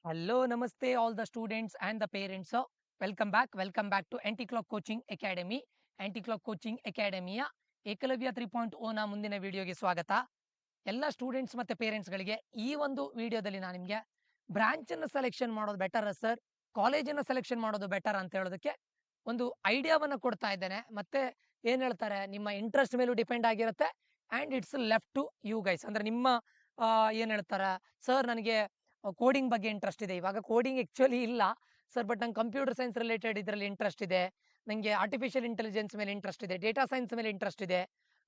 Hello, namaste, all the students and the parents. Welcome back to Anti-Clock Coaching Academy. Anti-Clock Coaching Academyಯ Eklavya 3.0 ನ ಮುಂದಿನ ವಿಡಿಯೋಗೆ ಸ್ವಾಗತ. ಎಲ್ಲ students ಮತ್ತೆ ಪೇರೆಂಟ್ಸ್ಗಳಿಗೆ ಈ ಒಂದು ವಿಡಿಯೋದಲ್ಲಿ ನಾನು ನಿಮಗೆ ಬ್ರಾಂಚನ್ನು ಸೆಲೆಕ್ಷನ್ ಮಾಡೋದು ಬೆಟರ್ ಸರ್, ಕಾಲೇಜನ್ನು ಸೆಲೆಕ್ಷನ್ ಮಾಡೋದು ಬೆಟರ್ ಅಂತ ಹೇಳೋದಕ್ಕೆ ಒಂದು ಐಡಿಯಾವನ್ನು ಕೊಡ್ತಾ ಇದ್ದೇನೆ. ಮತ್ತೆ ಏನ್ ಹೇಳ್ತಾರೆ, ನಿಮ್ಮ ಇಂಟ್ರೆಸ್ಟ್ ಮೇಲೂ ಡಿಪೆಂಡ್ ಆಗಿರುತ್ತೆ and it's left to you guys. ಅಂದ್ರೆ ನಿಮ್ಮ ಏನ್ ಹೇಳ್ತಾರೆ, ಸರ್ ನನಗೆ ಕೋಡಿಂಗ್ ಬಗ್ಗೆ ಇಂಟ್ರೆಸ್ಟ್ ಇದೆ. ಇವಾಗ ಕೋಡಿಂಗ್ ಆಕ್ಚುಲಿ ಇಲ್ಲ ಸರ್, ಬಟ್ ನಂಗೆ ಕಂಪ್ಯೂಟರ್ ಸೈನ್ಸ್ ರಿಲೇಟೆಡ್ ಇದರಲ್ಲಿ ಇಂಟ್ರೆಸ್ಟ್ ಇದೆ, ನನಗೆ ಆರ್ಟಿಫಿಷಿಯಲ್ ಇಂಟೆಲಿಜೆನ್ಸ್ ಮೇಲೆ ಇಂಟ್ರೆಸ್ಟ್ ಇದೆ, ಡೇಟಾ ಸೈನ್ಸ್ ಮೇಲೆ ಇಂಟ್ರೆಸ್ಟ್ ಇದೆ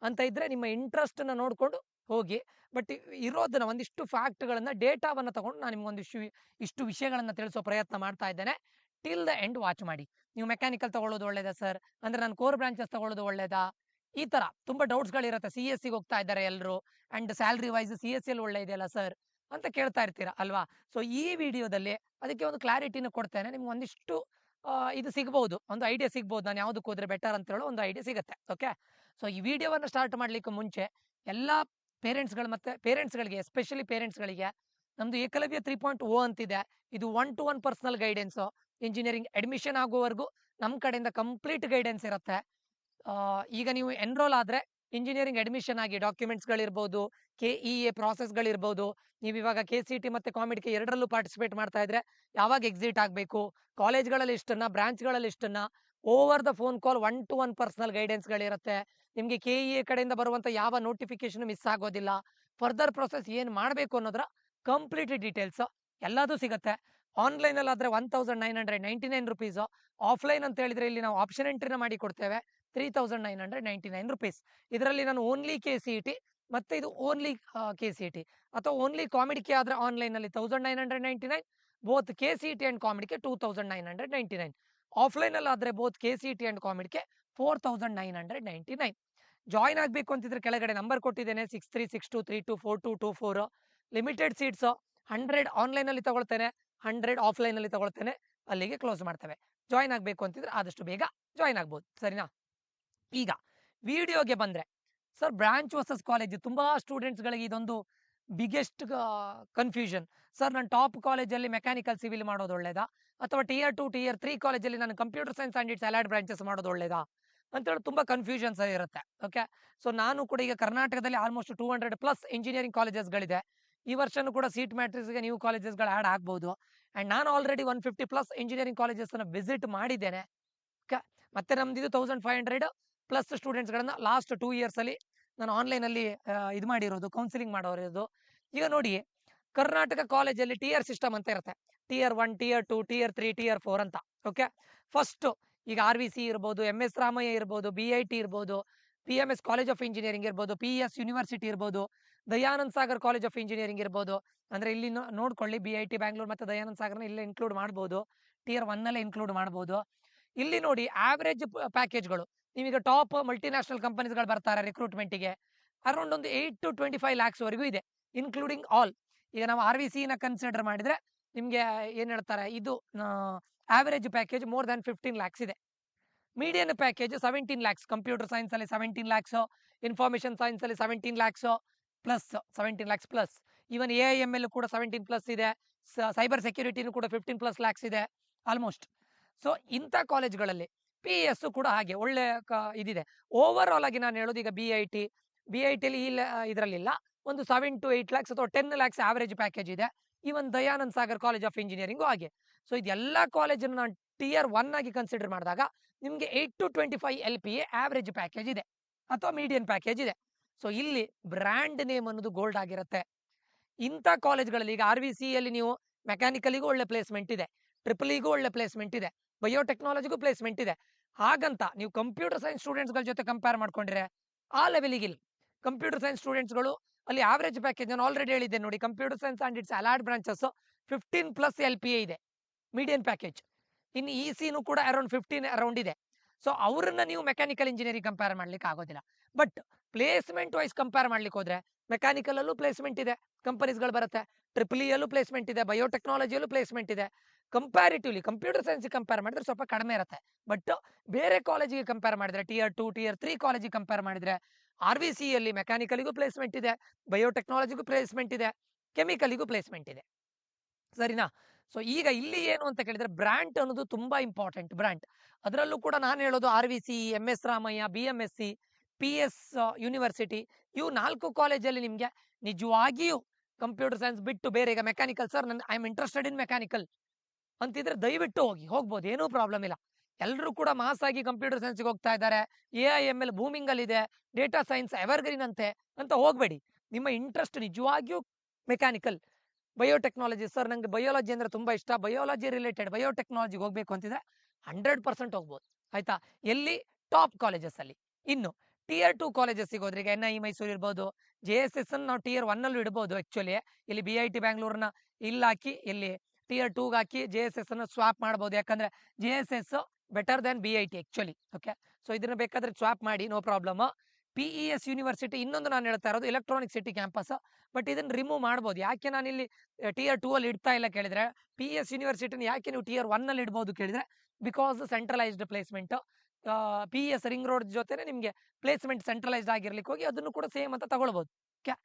ಅಂತ ಇದ್ರೆ ನಿಮ್ಮ ಇಂಟ್ರೆಸ್ಟನ್ನು ನೋಡಿಕೊಂಡು ಹೋಗಿ. ಬಟ್ ಇರೋದನ್ನ ಒಂದಿಷ್ಟು ಫ್ಯಾಕ್ಟ್ಗಳನ್ನ ಡೇಟಾವನ್ನು ತಗೊಂಡು ನಾನು ನಿಮ್ಗೊಂದಿಷ್ಟು ಇಷ್ಟು ವಿಷಯಗಳನ್ನ ತಿಳಿಸೋ ಪ್ರಯತ್ನ ಮಾಡ್ತಾ ಇದ್ದೇನೆ. ಟಿಲ್ ದ ಎಂಡ್ ವಾಚ್ ಮಾಡಿ. ನೀವು ಮೆಕ್ಯಾನಿಕಲ್ ತಗೊಳ್ಳೋದು ಒಳ್ಳೇದಾ ಸರ್, ಅಂದ್ರೆ ನಾನು ಕೋರ್ ಬ್ರಾಂಚಸ್ ತಗೊಳ್ಳೋದು ಒಳ್ಳೇದಾ, ಈ ತರ ತುಂಬಾ ಡೌಟ್ಸ್ಗಳಿರುತ್ತೆ. ಸಿ ಎಸ್ ಸಿಗೆ ಹೋಗ್ತಾ ಇದ್ದಾರೆ ಎಲ್ಲರೂ, and salary wise C S C ಒಳ್ಳೆ ಇದೆಯಲ್ಲ ಸರ್ ಅಂತ ಕೇಳ್ತಾ ಇರ್ತೀರಾ ಅಲ್ವಾ. ಸೊ ಈ ವಿಡಿಯೋದಲ್ಲಿ ಅದಕ್ಕೆ ಒಂದು ಕ್ಲಾರಿಟಿನ ಕೊಡ್ತೇನೆ. ನಿಮ್ಗೆ ಒಂದಿಷ್ಟು ಇದು ಸಿಗ್ಬಹುದು, ಒಂದು ಐಡಿಯಾ ಸಿಗ್ಬಹುದು, ನಾನು ಯಾವ್ದಕ್ಕೆ ಹೋದ್ರೆ ಬೆಟರ್ ಅಂತ ಹೇಳೋ ಒಂದು ಐಡಿಯಾ ಸಿಗುತ್ತೆ. ಓಕೆ, ಸೊ ಈ ವಿಡಿಯೋವನ್ನು ಸ್ಟಾರ್ಟ್ ಮಾಡ್ಲಿಕ್ಕೆ ಮುಂಚೆ ಎಲ್ಲ ಪೇರೆಂಟ್ಸ್ಗಳು ಮತ್ತೆ ಪೇರೆಂಟ್ಸ್ಗಳಿಗೆ, ಎಸ್ಪೆಷಲಿ ಪೇರೆಂಟ್ಸ್ಗಳಿಗೆ ನಮ್ದು ಏಕಲವ್ಯ 3.0 ಅಂತಿದೆ. ಇದು 1-to-1 personal guidance. Engineering admission ಆಗುವವರೆಗೂ ನಮ್ಮ ಕಡೆಯಿಂದ ಕಂಪ್ಲೀಟ್ ಗೈಡೆನ್ಸ್ ಇರುತ್ತೆ. ಈಗ ನೀವು ಎನ್ರೋಲ್ ಆದ್ರೆ ಇಂಜಿನಿಯರಿಂಗ್ ಅಡ್ಮಿಷನ್ ಆಗಿ ಡಾಕ್ಯುಮೆಂಟ್ಸ್ಗಳಿರ್ಬೋದು, KEA ಪ್ರಾಸೆಸ್ಗಳಿರ್ಬೋದು, ನೀವು ಇವಾಗ KCT ಮತ್ತೆ ಕಾಮಿಡ್ಗೆ ಎರಡರಲ್ಲೂ ಪಾರ್ಟಿಸಿಪೇಟ್ ಮಾಡ್ತಾ ಇದ್ರೆ ಯಾವಾಗ ಎಕ್ಸಿಟ್ ಆಗಬೇಕು, ಕಾಲೇಜ್ಗಳಲ್ಲಿ ಇಷ್ಟನ್ನ, ಬ್ರಾಂಚ್ಗಳಲ್ಲಿ ಇಷ್ಟನ್ನ, over the phone call 1-to-1 personal ಗೈಡೆನ್ಸ್ಗಳಿರುತ್ತೆ. ನಿಮಗೆ KEA ಕಡೆಯಿಂದ ಬರುವಂಥ ಯಾವ ನೋಟಿಫಿಕೇಶನ್ ಮಿಸ್ ಆಗೋದಿಲ್ಲ. ಫರ್ದರ್ ಪ್ರೊಸೆಸ್ ಏನು ಮಾಡಬೇಕು ಅನ್ನೋದರ ಕಂಪ್ಲೀಟ್ ಡೀಟೇಲ್ಸ್ ಎಲ್ಲದೂ ಸಿಗುತ್ತೆ. ಆನ್ಲೈನಲ್ಲಿ ಆದರೆ 1999 ರುಪೀಸು. ಆಫ್ಲೈನ್ ಅಂತ ಹೇಳಿದ್ರೆ ಇಲ್ಲಿ ನಾವು ಆಪ್ಷನ್ ಎಂಟ್ರಿನ ಮಾಡಿ ಕೊಡ್ತೇವೆ, 3999 ರುಪೀಸ್. ಇದರಲ್ಲಿ ನಾನು ಓನ್ಲಿ KCET ಮತ್ತೆ ಇದು ಓನ್ಲಿ KCET ಅಥವಾ ಓನ್ಲಿ ಕಾಮಿಡ್ಗೆ ಆದರೆ ಆನ್ಲೈನಲ್ಲಿ 1999, ಬೋತ್ KCET ಅಂಡ್ ಕಾಮಿಡ್ಗೆ 2999. ಆಫ್ಲೈನಲ್ಲಿ ಆದರೆ ಬೋತ್ KCET ಅಂಡ್ ಕಾಮಿಡ್ಗೆ 4999. ಜಾಯ್ನ್ ಆಗಬೇಕು ಅಂತಿದ್ರೆ ಕೆಳಗಡೆ ನಂಬರ್ ಕೊಟ್ಟಿದ್ದೇನೆ, 6362324224. ಲಿಮಿಟೆಡ್ ಸೀಟ್ಸ್, 100 ಆನ್ಲೈನಲ್ಲಿ ತಗೊಳ್ತೇನೆ, 100 ಆಫ್ಲೈನಲ್ಲಿ ತಗೊಳ್ತೇನೆ. ಅಲ್ಲಿಗೆ ಕ್ಲೋಸ್ ಮಾಡ್ತೇವೆ. ಜಾಯ್ನ್ ಆಗಬೇಕು ಅಂತಿದ್ರೆ ಆದಷ್ಟು ಬೇಗ ಜಾಯ್ನ್ ಆಗ್ಬೋದು, ಸರಿನಾ. ಈಗ ವಿಡಿಯೋಗೆ ಬಂದ್ರೆ, ಸರ್ ಬ್ರಾಂಚ್ ವರ್ಸಸ್ ಕಾಲೇಜ್ ತುಂಬಾ ಸ್ಟೂಡೆಂಟ್ಸ್ಗಳಿಗೆ ಇದೊಂದು ಬಿಗ್ಗೆಸ್ಟ್ ಕನ್ಫ್ಯೂಷನ್. ಸರ್ ನಾನು ಟಾಪ್ ಕಾಲೇಜಲ್ಲಿ ಮೆಕ್ಯಾನಿಕಲ್ ಸಿವಿಲ್ ಮಾಡೋದು ಒಳ್ಳೇದಾ, ಅಥವಾ Tier 2 Tier 3 ಕಾಲೇಜಲ್ಲಿ ನಾನು computer science and it's allied branches ಮಾಡೋದು ಒಳ್ಳೇದಾ ಅಂತೇಳಿ ತುಂಬಾ ಕನ್ಫ್ಯೂಷನ್ಸ್ ಇರುತ್ತೆ. ಓಕೆ, ಸೊ ನಾನು ಕೂಡ ಈಗ ಕರ್ನಾಟಕದಲ್ಲಿ ಆಲ್ಮೋಸ್ಟ್ 200+ ಇಂಜಿನಿಯರಿಂಗ್ ಕಾಲೇಜಸ್ಗಳಿದೆ. ಈ ವರ್ಷನೂ ಕೂಡ ಸೀಟ್ ಮ್ಯಾಟ್ರಿಕ್ಸ್ಗೆ ನ್ಯೂ ಕಾಲೇಜಸ್ಗಳು ಆ್ಯಡ್ ಆಗ್ಬೋದು. ಅಂಡ್ ನಾನು ಆಲ್ರೆಡಿ 150+ ಇಂಜಿನಿಯರಿಂಗ್ ಕಾಲೇಜಸ್ನ ವಿಸಿಟ್ ಮಾಡಿದ್ದೇನೆ. ಓಕೆ, ಮತ್ತೆ ನಮ್ದು ಇದು 1500+ ಸ್ಟೂಡೆಂಟ್ಸ್ಗಳನ್ನ ಲಾಸ್ಟ್ 2 ಇಯರ್ಸ್ ಅಲ್ಲಿ ನಾನು ಆನ್ಲೈನಲ್ಲಿ ಇದು ಮಾಡಿರೋದು, ಕೌನ್ಸಿಲಿಂಗ್ ಮಾಡೋರಿರೋದು. ಈಗ ನೋಡಿ, ಕರ್ನಾಟಕ ಕಾಲೇಜಲ್ಲಿ ಟಿಯರ್ ಸಿಸ್ಟಮ್ ಅಂತ ಇರುತ್ತೆ. Tier 1, Tier 2, Tier 3, Tier 4 ಅಂತ. ಓಕೆ, ಫಸ್ಟ್ ಈಗ RVC ಇರ್ಬೋದು, MS ರಾಮಯ್ಯ ಇರ್ಬೋದು, BIT ಇರ್ಬೋದು, PMS ಕಾಲೇಜ್ ಆಫ್ ಇಂಜಿನಿಯರಿಂಗ್ ಇರ್ಬೋದು, PES ಯೂನಿವರ್ಸಿಟಿ ಇರ್ಬೋದು, Dayanand Sagar college of engineering ಇರ್ಬೋದು. ಅಂದ್ರೆ ಇಲ್ಲಿ ನೋಡ್ಕೊಳ್ಳಿ, BIT ಬ್ಯಾಂಗ್ಳೂರ್ ಮತ್ತೆ ದಯಾನಂದ್ ಸಾಗರ್ನ ಇಲ್ಲೇ ಇನ್ಕ್ಲೂಡ್ ಮಾಡ್ಬೋದು, Tier 1 ನಲ್ಲೇ ಇನ್ಕ್ಲೂಡ್ ಮಾಡ್ಬೋದು. ಇಲ್ಲಿ ನೋಡಿ ಆವರೇಜ್ ಪ್ಯಾಕೇಜ್ಗಳು, ನೀವೀಗ ಟಾಪ್ ಮಲ್ಟಿನ್ಯಾಷನಲ್ ಕಂಪನೀಸ್ಗಳು ಬರ್ತಾರೆ ರಿಕ್ರೂಟ್ಮೆಂಟಿಗೆ, ಅರೌಂಡ್ ಒಂದು 8 to 25 lakhs ವರೆಗೂ ಇದೆ, ಇನ್ಕ್ಲೂಡಿಂಗ್ ಆಲ್. ಈಗ ನಾವು RVC ನ ಕನ್ಸಿಡರ್ ಮಾಡಿದ್ರೆ ನಿಮ್ಗೆ ಏನ್ ಹೇಳ್ತಾರೆ, ಇದು average package more than 15 lakhs ಇದೆ. Median package 17 lakhs, computer science ಅಲ್ಲಿ 17 lakhs, ಇನ್ಫಾರ್ಮೇಶನ್ ಸೈನ್ಸ್ ಅಲ್ಲಿ 17 lakhs plus, 17 lakhs plus. Even AIML ಕೂಡ 17+ ಇದೆ, ಸೈಬರ್ ಸೆಕ್ಯೂರಿಟಿನೂ ಕೂಡ 15+ lakhs ಇದೆ ಆಲ್ಮೋಸ್ಟ್. ಸೊ ಇಂಥ ಕಾಲೇಜ್ಗಳಲ್ಲಿ PES ಕೂಡ ಹಾಗೆ ಒಳ್ಳೆ ಇದಿದೆ. ಓವರ್ ಆಲ್ ಆಗಿ ನಾನು ಹೇಳೋದು, ಈಗ BIT ಅಲ್ಲಿ ಇದರಲ್ಲಿಲ್ಲ, ಒಂದು 7 to 8 lakhs ಅಥವಾ 10 lakhs ಆವರೇಜ್ ಪ್ಯಾಕೇಜ್ ಇದೆ. Even Dayanand Sagar college of engineering ಹಾಗೆ. ಸೊ ಇದೆಲ್ಲ ಕಾಲೇಜನ್ನು ನಾನು Tier 1 ಆಗಿ ಕನ್ಸಿಡರ್ ಮಾಡಿದಾಗ ನಿಮಗೆ 8 to 25 LPA ಆವರೇಜ್ ಪ್ಯಾಕೇಜ್ ಇದೆ ಅಥವಾ ಮೀಡಿಯನ್ ಪ್ಯಾಕೇಜ್ ಇದೆ. ಸೊ ಇಲ್ಲಿ ಬ್ರ್ಯಾಂಡ್ ನೇಮ್ ಅನ್ನೋದು ಗೋಲ್ಡ್ ಆಗಿರುತ್ತೆ. ಇಂಥ ಕಾಲೇಜ್ಗಳಲ್ಲಿ ಈಗ RVC ಅಲ್ಲಿ ನೀವು ಮೆಕ್ಯಾನಿಕಲಿಗೂ ಒಳ್ಳೆ ಪ್ಲೇಸ್ಮೆಂಟ್ ಇದೆ, ಟ್ರಿಪಲ್ ಒಳ್ಳೆ ಪ್ಲೇಸ್ಮೆಂಟ್ ಇದೆ, ಬಯೋಟೆಕ್ನಾಲಜಿಗೂ ಪ್ಲೇಸ್ಮೆಂಟ್ ಇದೆ. ಹಾಗಂತ ನೀವು ಕಂಪ್ಯೂಟರ್ ಸೈನ್ಸ್ ಸ್ಟೂಡೆಂಟ್ಸ್ಗಳ ಜೊತೆ ಕಂಪೇರ್ ಮಾಡ್ಕೊಂಡ್ರೆ ಆ ಲೆವೆಲಿಗೆ ಇಲ್ಲ. ಕಂಪ್ಯೂಟರ್ ಸೈನ್ಸ್ ಸ್ಟೂಡೆಂಟ್ಸ್ಗಳು ಅಲ್ಲಿ ಆವರೇಜ್ ಪ್ಯಾಕೇಜ್ ನಾನು ಆಲ್ರೆಡಿ ಹೇಳಿದ್ದೆ ನೋಡಿ, computer science and it's allied branches 15+ LPA ಇದೆ ಮೀಡಿಯನ್ ಪ್ಯಾಕೇಜ್. ಇನ್ನು ECನೂ ಕೂಡ ಅರೌಂಡ್ 15 ಅರೌಂಡ್ ಇದೆ. ಸೊ ಅವರನ್ನ ನೀವು ಮೆಕ್ಯಾನಿಕಲ್ ಇಂಜಿನಿಯರಿಂಗ್ ಕಂಪೇರ್ ಮಾಡ್ಲಿಕ್ಕೆ ಆಗೋದಿಲ್ಲ. ಬಟ್ ಪ್ಲೇಸ್ಮೆಂಟ್ ವೈಸ್ ಕಂಪೇರ್ ಮಾಡ್ಲಿಕ್ಕೆ ಹೋದ್ರೆ ಮೆಕ್ಯಾನಿಕಲ್ ಅಲ್ಲೂ ಪ್ಲೇಸ್ಮೆಂಟ್ ಇದೆ, ಕಂಪನೀಸ್ಗಳು ಬರುತ್ತೆ, ಟ್ರಿಪಲ್ ಪ್ಲೇಸ್ಮೆಂಟ್ ಇದೆ, ಬಯೋಟೆಕ್ನಾಲಜಿಯಲ್ಲೂ ಪ್ಲೇಸ್ಮೆಂಟ್ ಇದೆ. ಕಂಪ್ಯಾರಿಟಿವ್ಲಿ ಕಂಪ್ಯೂಟರ್ ಸೈನ್ಸ್ ಕಂಪೇರ್ ಮಾಡಿದ್ರೆ ಸ್ವಲ್ಪ ಕಡಿಮೆ ಇರುತ್ತೆ. ಬಟ್ ಬೇರೆ ಕಾಲೇಜಿಗೆ ಕಂಪೇರ್ ಮಾಡಿದ್ರೆ, Tier 2 Tier 3 ಕಾಲೇಜಿಗೆ ಕಂಪೇರ್ ಮಾಡಿದ್ರೆ RVC ಅಲ್ಲಿ ಮೆಕ್ಯಾನಿಕಲಿಗೂ ಪ್ಲೇಸ್ಮೆಂಟ್ ಇದೆ, ಬಯೋಟೆಕ್ನಾಲಜಿಗೂ ಪ್ಲೇಸ್ಮೆಂಟ್ ಇದೆ, ಕೆಮಿಕಲಿಗೂ ಪ್ಲೇಸ್ಮೆಂಟ್ ಇದೆ, ಸರಿನಾ. ಸೊ ಈಗ ಇಲ್ಲಿ ಏನು ಅಂತ ಕೇಳಿದ್ರೆ ಬ್ರಾಂಡ್ ಅನ್ನೋದು ತುಂಬಾ ಇಂಪಾರ್ಟೆಂಟ್. ಬ್ರಾಂಡ್ ಅದರಲ್ಲೂ ಕೂಡ ನಾನು ಹೇಳೋದು RVC, MS Ramaiah, BMSC, PS university, ಇವು 4 ಕಾಲೇಜಲ್ಲಿ ನಿಮ್ಗೆ ನಿಜವಾಗಿಯೂ ಕಂಪ್ಯೂಟರ್ ಸೈನ್ಸ್ ಬಿಟ್ಟು ಬೇರೆ, ಈಗ mechanical sir I am interested in mechanical ಅಂತಿದ್ರೆ ದಯವಿಟ್ಟು ಹೋಗ್ಬೋದು, ಏನೂ ಪ್ರಾಬ್ಲಮ್ ಇಲ್ಲ. ಎಲ್ಲರೂ ಕೂಡ ಮಾಸ್ ಆಗಿ ಕಂಪ್ಯೂಟರ್ ಸೈನ್ಸ್ಗೆ ಹೋಗ್ತಾ ಇದ್ದಾರೆ. AI ML ಬೂಮಿಂಗ್ ಅಲ್ಲಿ ಇದೆ, ಡೇಟಾ ಸೈನ್ಸ್ ಎವರ್ಗ್ರೀನ್ ಅಂತೆ ಅಂತ ಹೋಗ್ಬೇಡಿ. ನಿಮ್ಮ ಇಂಟ್ರೆಸ್ಟ್ ನಿಜವಾಗಿಯೂ ಮೆಕ್ಯಾನಿಕಲ್, ಬಯೋಟೆಕ್ನಾಲಜಿ, ಸರ್ ನಂಗೆ ಬಯೋಲಜಿ ಅಂದ್ರೆ ತುಂಬಾ ಇಷ್ಟ, ಬಯೋಲಜಿ ರಿಲೇಟೆಡ್ ಬಯೋಟೆಕ್ನಾಲಜಿಗೆ ಹೋಗ್ಬೇಕು ಅಂತಿದ್ರೆ 100% ಹೋಗ್ಬೋದು. ಆಯ್ತಾ? ಎಲ್ಲಿ? ಟಾಪ್ ಕಾಲೇಜಸ್ ಅಲ್ಲಿ. ಇನ್ನು Tier 2 ಕಾಲೇಜಸ್ ಹೋದ್ರೆ ಈಗ NI ಮೈಸೂರು ಇರ್ಬೋದು, JSS ಅನ್ನು ನಾವು Tier 1 ಅಲ್ಲೂ ಇಡ್ಬೋದು. ಆಕ್ಚುಲಿ ಇಲ್ಲಿ BIT ಬ್ಯಾಂಗ್ಳೂರ್ನ ಇಲ್ಲಿ ಹಾಕಿ, ಇಲ್ಲಿ Tier 2 ಹಾಕಿ JSS ಅನ್ನು ಸ್ವಾಪ್ ಮಾಡ್ಬೋದು. ಯಾಕಂದ್ರೆ JSS better than BIT actually. Okay, so ಇದನ್ನ ಬೇಕಾದ್ರೆ ಸ್ವಾಪ್ ಮಾಡಿ, ನೋ ಪ್ರಾಬ್ಲಮ್. PES ಯೂನಿವರ್ಸಿಟಿ ಇನ್ನೊಂದು ನಾನು ಹೇಳ್ತಾ ಇರೋದು ಎಲೆಕ್ಟ್ರಾನಿಕ್ ಸಿಟಿ ಕ್ಯಾಂಪಸ್, ಬಟ್ ಇದನ್ನ ರಿಮೂವ್ ಮಾಡ್ಬೋದು. ಯಾಕೆ ನಾನು ಇಲ್ಲಿ Tier 2 ಅಲ್ಲಿ ಇಡ್ತಾ ಇಲ್ಲ ಕೇಳಿದ್ರೆ, PES ಯೂನಿವರ್ಸಿಟಿನ ಯಾಕೆ ನೀವು Tier 1 ಅಲ್ಲಿ ಇಡ್ಬೋದು ಕೇಳಿದ್ರೆ, because centralised placement. PES ring road ಜೊತೆನೆ ನಿಮ್ಗೆ ಪ್ಲೇಸ್ಮೆಂಟ್ ಸೆಂಟ್ರಲೈಸ್ಡ್ ಆಗಿರ್ಲಿಕ್ಕೆ ಹೋಗಿ ಅದನ್ನು ಕೂಡ ಸೇಮ್ ಅಂತ ತಗೊಳ್ಬಹುದು. ಓಕೆ,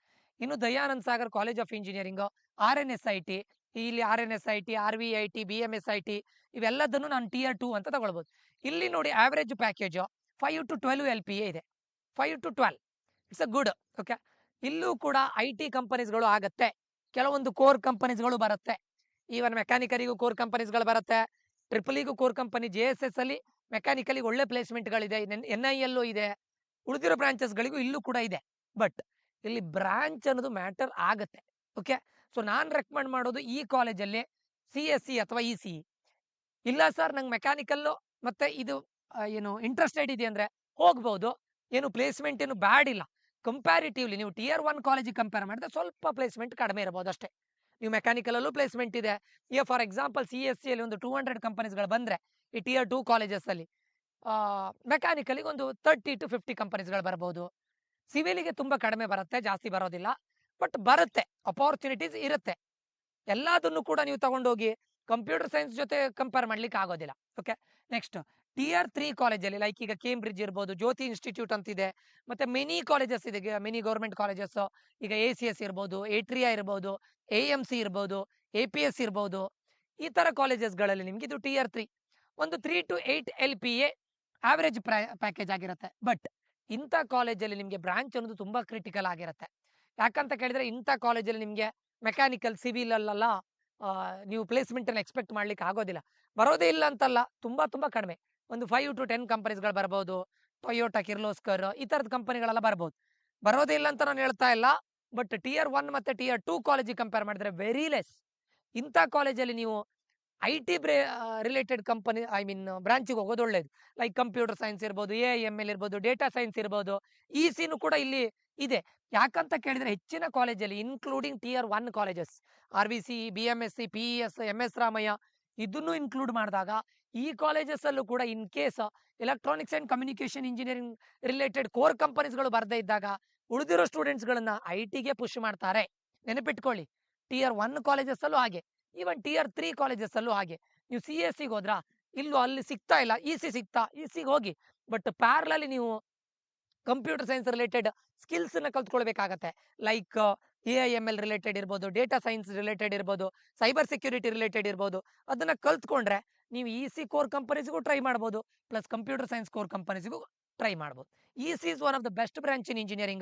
ಇನ್ನು Dayanand Sagar college of engineering, RNSIT, ಇಲ್ಲಿ RNSIT, RVIT, BMSIT ಇವೆಲ್ಲದನ್ನು ನಾನು Tier 2 ಅಂತ ತಗೊಳ್ಬಹುದು. ಇಲ್ಲಿ ನೋಡಿ ಆವರೇಜ್ ಪ್ಯಾಕೇಜ್ 5 to 12 LPA ಇದೆ. 5 to 12 it's a good. Okay, ಇಲ್ಲೂ ಕೂಡ IT ಕಂಪನೀಸ್ಗಳು ಆಗತ್ತೆ, ಕೆಲವೊಂದು ಕೋರ್ ಕಂಪನೀಸ್ಗಳು ಬರುತ್ತೆ. ಈವನ್ ಮೆಕ್ಯಾನಿಕಲಿಗೂ ಕೋರ್ ಕಂಪನೀಸ್ಗಳು ಬರುತ್ತೆ, ಟ್ರಿಪಲಿಗೂ ಕೋರ್ ಕಂಪನಿ, JSS ಅಲ್ಲಿ ಮೆಕ್ಯಾನಿಕಲಿಗೆ ಒಳ್ಳೆ ಪ್ಲೇಸ್ಮೆಂಟ್ಗಳಿದೆ, NIL ಇದೆ, ಉಳಿದಿರೋ ಬ್ರಾಂಚಸ್ಗಳಿಗೂ ಇಲ್ಲೂ ಕೂಡ ಇದೆ. ಬಟ್ ಇಲ್ಲಿ ಬ್ರಾಂಚ್ ಅನ್ನೋದು ಮ್ಯಾಟರ್ ಆಗತ್ತೆ. ಓಕೆ, ಸೊ ನಾನು ರೆಕಮೆಂಡ್ ಮಾಡೋದು ಈ ಕಾಲೇಜಲ್ಲಿ CSE ಅಥವಾ ECE. ಇಲ್ಲ ಸರ್ ನಂಗೆ ಮೆಕ್ಯಾನಿಕಲ್ ಮತ್ತೆ ಇದು ಏನು ಇಂಟ್ರೆಸ್ಟೆಡ್ ಇದೆ ಅಂದ್ರೆ ಹೋಗ್ಬೋದು, ಏನು ಪ್ಲೇಸ್ಮೆಂಟ್ ಏನು ಬ್ಯಾಡ್ ಇಲ್ಲ. ಕಂಪ್ಯಾರಿಟಿವ್ಲಿ ನೀವು Tier 1 ಕಾಲೇಜಿಗೆ ಕಂಪೇರ್ ಮಾಡಿದ್ರೆ ಸ್ವಲ್ಪ ಪ್ಲೇಸ್ಮೆಂಟ್ ಕಡಿಮೆ ಇರಬಹುದು ಅಷ್ಟೇ. ನೀವು ಮೆಕ್ಯಾನಿಕಲ್ ಅಲ್ಲೂ ಪ್ಲೇಸ್ಮೆಂಟ್ ಇದೆ. ಈಗ ಫಾರ್ ಎಕ್ಸಾಂಪಲ್ CSE ಅಲ್ಲಿ ಒಂದು 200 ಕಂಪನೀಸ್ಗಳು ಬಂದ್ರೆ ಈ Tier 2 ಕಾಲೇಜಸ್ ಅಲ್ಲಿ ಮೆಕ್ಯಾನಿಕಲಿಗೆ ಒಂದು 30 to 50 ಕಂಪನೀಸ್ಗಳು ಬರಬಹುದು. ಸಿವಿಲಿಗೆ ತುಂಬಾ ಕಡಿಮೆ ಬರುತ್ತೆ, ಜಾಸ್ತಿ ಬರೋದಿಲ್ಲ, ಬಟ್ ಬರುತ್ತೆ, ಅಪಾರ್ಚುನಿಟೀಸ್ ಇರುತ್ತೆ. ಎಲ್ಲದನ್ನು ಕೂಡ ನೀವು ತಗೊಂಡೋಗಿ ಕಂಪ್ಯೂಟರ್ ಸೈನ್ಸ್ ಜೊತೆ ಕಂಪೇರ್ ಮಾಡ್ಲಿಕ್ಕೆ ಆಗೋದಿಲ್ಲ. ಓಕೆ, ನೆಕ್ಸ್ಟ್ Tier 3 ಕಾಲೇಜಲ್ಲಿ ಲೈಕ್ ಈಗ ಕೇಂಬ್ರಿಡ್ಜ್ ಇರ್ಬೋದು, ಜ್ಯೋತಿ ಇನ್ಸ್ಟಿಟ್ಯೂಟ್ ಅಂತಿದೆ, ಮತ್ತೆ ಮೆನಿ ಕಾಲೇಜಸ್ ಇದೆ, ಮೆನಿ ಗೌರ್ಮೆಂಟ್ ಕಾಲೇಜಸ್. ಈಗ ACS ಇರ್ಬೋದು, ATRIA ಇರ್ಬೋದು, AMC ಇರ್ಬೋದು, APS ಇರ್ಬೋದು, ಈ ತರ ಕಾಲೇಜಸ್ಗಳಲ್ಲಿ ನಿಮ್ಗೆ ಇದು Tier 3 ಒಂದು 3 to 8 LPA ಆವರೇಜ್ ಪ್ಯಾಕೇಜ್ ಆಗಿರುತ್ತೆ. ಬಟ್ ಇಂಥ ಕಾಲೇಜಲ್ಲಿ ನಿಮ್ಗೆ ಬ್ರಾಂಚ್ ಅನ್ನೋದು ತುಂಬಾ ಕ್ರಿಟಿಕಲ್ ಆಗಿರುತ್ತೆ. ಯಾಕಂತ ಕೇಳಿದ್ರೆ ಇಂಥ ಕಾಲೇಜಲ್ಲಿ ನಿಮ್ಗೆ ಮೆಕ್ಯಾನಿಕಲ್, ಸಿವಿಲ್ ಅಲ್ಲೆಲ್ಲ ನೀವು ಪ್ಲೇಸ್ಮೆಂಟ್ ಅನ್ನು ಎಕ್ಸ್ಪೆಕ್ಟ್ ಮಾಡ್ಲಿಕ್ಕೆ ಆಗೋದಿಲ್ಲ. ಬರೋದೇ ಇಲ್ಲ ಅಂತಲ್ಲ, ತುಂಬಾ ತುಂಬಾ ಕಡಿಮೆ, ಒಂದು 5 to 10 ಕಂಪನೀಸ್ಗಳು ಬರಬಹುದು. ಟೊಯೋಟಾ, ಕಿರ್ಲೋಸ್ಕರ್ ಈ ತರದ ಕಂಪನಿಗಳೆಲ್ಲ ಬರಬಹುದು. ಬರೋದೇ ಇಲ್ಲ ಅಂತ ನಾನು ಹೇಳ್ತಾ ಇಲ್ಲ, ಬಟ್ Tier 1 ಮತ್ತೆ Tier 2 ಕಾಲೇಜಿಗೆ ಕಂಪೇರ್ ಮಾಡಿದ್ರೆ ವೆರಿ ಲೆಸ್. ಇಂಥ ಕಾಲೇಜಲ್ಲಿ ನೀವು IT related company, I mean ಬ್ರಾಂಚಿಗೆ ಹೋಗೋದು ಒಳ್ಳೇದು. ಲೈಕ್ ಕಂಪ್ಯೂಟರ್ ಸೈನ್ಸ್ ಇರ್ಬೋದು, AI ML ಇರ್ಬೋದು, ಡೇಟಾ ಸೈನ್ಸ್ ಇರ್ಬೋದು, ECನು ಕೂಡ ಇಲ್ಲಿ ಇದೆ. ಯಾಕಂತ ಕೇಳಿದ್ರೆ ಹೆಚ್ಚಿನ ಕಾಲೇಜಲ್ಲಿ including Tier 1 colleges, RVC, BMSC, PES, MS Ramaiah ಇದನ್ನು ಇನ್ಕ್ಲೂಡ್ ಮಾಡಿದಾಗ ಈ ಕಾಲೇಜಸ್ ಅಲ್ಲೂ ಕೂಡ in case electronics and communication engineering related core ಕಂಪನೀಸ್ಗಳು ಬರ್ದೇ ಇದ್ದಾಗ ಉಳಿದಿರೋ ಸ್ಟೂಡೆಂಟ್ಸ್ಗಳನ್ನ IT ಗೆ ಪುಷ್ ಮಾಡ್ತಾರೆ. ನೆನಪಿಟ್ಕೊಳ್ಳಿ, Tier 1 ಕಾಲೇಜಸ್ ಅಲ್ಲೂ ಹಾಗೆ, ಈವನ್ Tier 3 ಕಾಲೇಜಸ್ ಅಲ್ಲೂ ಹಾಗೆ. ನೀವು CSEಗೆ ಹೋದ್ರಾ, ಇಲ್ಲೂ ಅಲ್ಲಿ ಸಿಗ್ತಾ ಇಲ್ಲ, EC ಸಿಗ್ತಾ, ECಗೆ ಹೋಗಿ. ಬಟ್ ಪ್ಯಾರಲಲ್ಲಿ ನೀವು ಕಂಪ್ಯೂಟರ್ ಸೈನ್ಸ್ ರಿಲೇಟೆಡ್ ಸ್ಕಿಲ್ಸ್ ನ ಕಲ್ತ್ಕೊಳ್ಬೇಕಾಗತ್ತೆ. ಲೈಕ್ AI ML ರಿಲೇಟೆಡ್ ಇರ್ಬೋದು, ಡೇಟಾ ಸೈನ್ಸ್ ರಿಲೇಟೆಡ್ ಇರ್ಬೋದು, ಸೈಬರ್ ಸೆಕ್ಯೂರಿಟಿ ರಿಲೇಟೆಡ್ ಇರ್ಬೋದು. ಅದನ್ನ ಕಲ್ತ್ಕೊಂಡ್ರೆ ನೀವು EC ಕೋರ್ ಕಂಪನೀಸ್ಗೂ ಟ್ರೈ ಮಾಡ್ಬೋದು, ಪ್ಲಸ್ ಕಂಪ್ಯೂಟರ್ ಸೈನ್ಸ್ ಕೋರ್ ಕಂಪನೀಸ್ಗೂ ಟ್ರೈ ಮಾಡ್ಬೋದು. EC is one of the best branch in engineering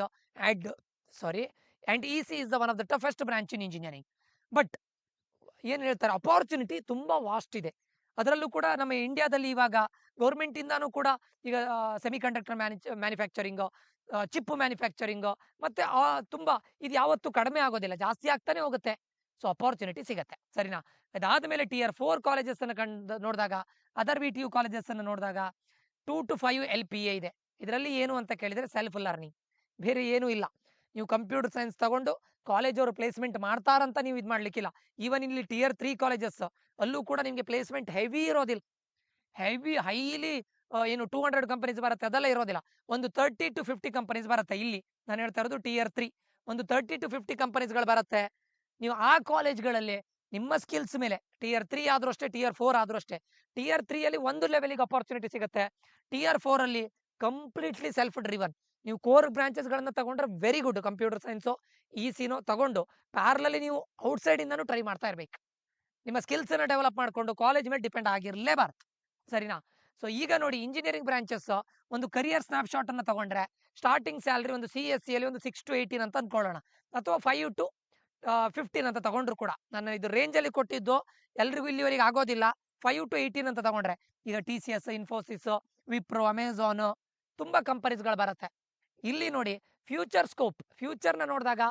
and EC is the one of the toughest branch in engineering. But ಏನ್ ಹೇಳ್ತಾರೆ, ಅಪಾರ್ಚುನಿಟಿ ತುಂಬಾ ವಾಸ್ಟ್ ಇದೆ. ಅದರಲ್ಲೂ ಕೂಡ ನಮ್ಮ ಇಂಡಿಯಾದಲ್ಲಿ ಇವಾಗ ಗೌರ್ಮೆಂಟ್ ಇಂದಾನು ಕೂಡ ಈಗ semi conductor manufacturing, chip manufacturing, ಮತ್ತೆ ತುಂಬಾ ಇದು ಯಾವತ್ತೂ ಕಡಿಮೆ ಆಗೋದಿಲ್ಲ, ಜಾಸ್ತಿ ಆಗ್ತಾನೆ ಹೋಗುತ್ತೆ. ಸೊ ಅಪಾರ್ಚುನಿಟಿ ಸಿಗತ್ತೆ, ಸರಿನಾ? ಅದಾದ್ಮೇಲೆ Tier 4 ಕಾಲೇಜಸ್ ಅನ್ನ ನೋಡಿದಾಗ, ಅದರ್ VTU ಕಾಲೇಜಸ್ ಅನ್ನು ನೋಡಿದಾಗ 2 to 5 LPA ಇದೆ. ಇದರಲ್ಲಿ ಏನು ಅಂತ ಕೇಳಿದ್ರೆ ಸೆಲ್ಫ್ ಲರ್ನಿಂಗ್, ಬೇರೆ ಏನೂ ಇಲ್ಲ. ನೀವು ಕಂಪ್ಯೂಟರ್ ಸೈನ್ಸ್ ತಗೊಂಡು ಕಾಲೇಜ್ ಅವರು ಪ್ಲೇಸ್ಮೆಂಟ್ ಮಾಡ್ತಾರಂತ ನೀವು ಇದು ಮಾಡ್ಲಿಕ್ಕಿಲ್ಲ. ಈವನ್ ಇಲ್ಲಿ Tier 3 ಕಾಲೇಜಸ್ ಅಲ್ಲೂ ಕೂಡ ನಿಮ್ಗೆ ಪ್ಲೇಸ್ಮೆಂಟ್ ಹೆವಿ ಇರೋದಿಲ್ಲ. ಹೈಲಿ ಏನು 200 ಕಂಪನೀಸ್ ಬರುತ್ತೆ ಅದೆಲ್ಲ ಇರೋದಿಲ್ಲ. ಒಂದು 30 to 50 ಕಂಪನೀಸ್ ಬರುತ್ತೆ. ಇಲ್ಲಿ ನಾನು ಹೇಳ್ತಾ ಇರೋದು Tier 3 ಒಂದು 30 to 50 ಕಂಪನೀಸ್ಗಳು ಬರುತ್ತೆ. ನೀವು ಆ ಕಾಲೇಜ್ಗಳಲ್ಲಿ ನಿಮ್ಮ ಸ್ಕಿಲ್ಸ್ ಮೇಲೆ Tier 3 ಆದ್ರೂ ಅಷ್ಟೇ, Tier 4 ಆದ್ರೂ ಅಷ್ಟೇ. Tier 3 ಅಲ್ಲಿ ಒಂದು ಲೆವೆಲ್ಗೆ ಅಪಾರ್ಚುನಿಟಿ ಸಿಗುತ್ತೆ. Tier 4 ಅಲ್ಲಿ ಕಂಪ್ಲೀಟ್ಲಿ ಸೆಲ್ಫ್ ಡ್ರಿವನ್. ನೀವು ಕೋರ್ ಬ್ರಾಂಚಸ್ಗಳನ್ನ ತಗೊಂಡ್ರೆ ವೆರಿ ಗುಡ್. ಕಂಪ್ಯೂಟರ್ ಸೈನ್ಸು, ECನೋ ತಗೊಂಡು ಪ್ಯಾರಲಲ್ಲಿ ನೀವು ಔಟ್ಸೈಡ್ ಇಂದಾನು ಟ್ರೈ ಮಾಡ್ತಾ ಇರ್ಬೇಕು. ನಿಮ್ಮ ಸ್ಕಿಲ್ಸನ್ನು ಡೆವಲಪ್ ಮಾಡಿಕೊಂಡು ಕಾಲೇಜ್ ಮೇಲೆ ಡಿಪೆಂಡ್ ಆಗಿರಲೇಬಾರ್ದು, ಸರಿನಾ? ಸೊ ಈಗ ನೋಡಿ ಇಂಜಿನಿಯರಿಂಗ್ ಬ್ರಾಂಚಸ್ ಒಂದು ಕರಿಯರ್ ಸ್ನ್ಯಾಪ್‌ಶಾಟ್ ಅನ್ನು ತಗೊಂಡ್ರೆ ಸ್ಟಾರ್ಟಿಂಗ್ ಸ್ಯಾಲರಿ ಒಂದು CSCಯಲ್ಲಿ ಒಂದು 6 to 18 ಅಂತ ಅಂದ್ಕೊಳ್ಳೋಣ, ಅಥವಾ 5 to 15 ಅಂತ ತಗೊಂಡ್ರು ಕೂಡ. ನಾನು ಇದು ರೇಂಜಲ್ಲಿ ಕೊಟ್ಟಿದ್ದು ಎಲ್ರಿಗೂ ಇಲ್ಲಿವರೆಗೆ ಆಗೋದಿಲ್ಲ. 5 to 18 ಅಂತ ತಗೊಂಡ್ರೆ ಈಗ TCS, ಇನ್ಫೋಸಿಸ್, ವಿಪ್ರೋ, ಅಮೆಜಾನ್ ತುಂಬಾ ಕಂಪನೀಸ್‌ಗಳು ಬರುತ್ತೆ. ಇಲ್ಲಿ ನೋಡಿ ಫ್ಯೂಚರ್ ಸ್ಕೋಪ್, ಫ್ಯೂಚರ್‌ನ ನೋಡಿದಾಗ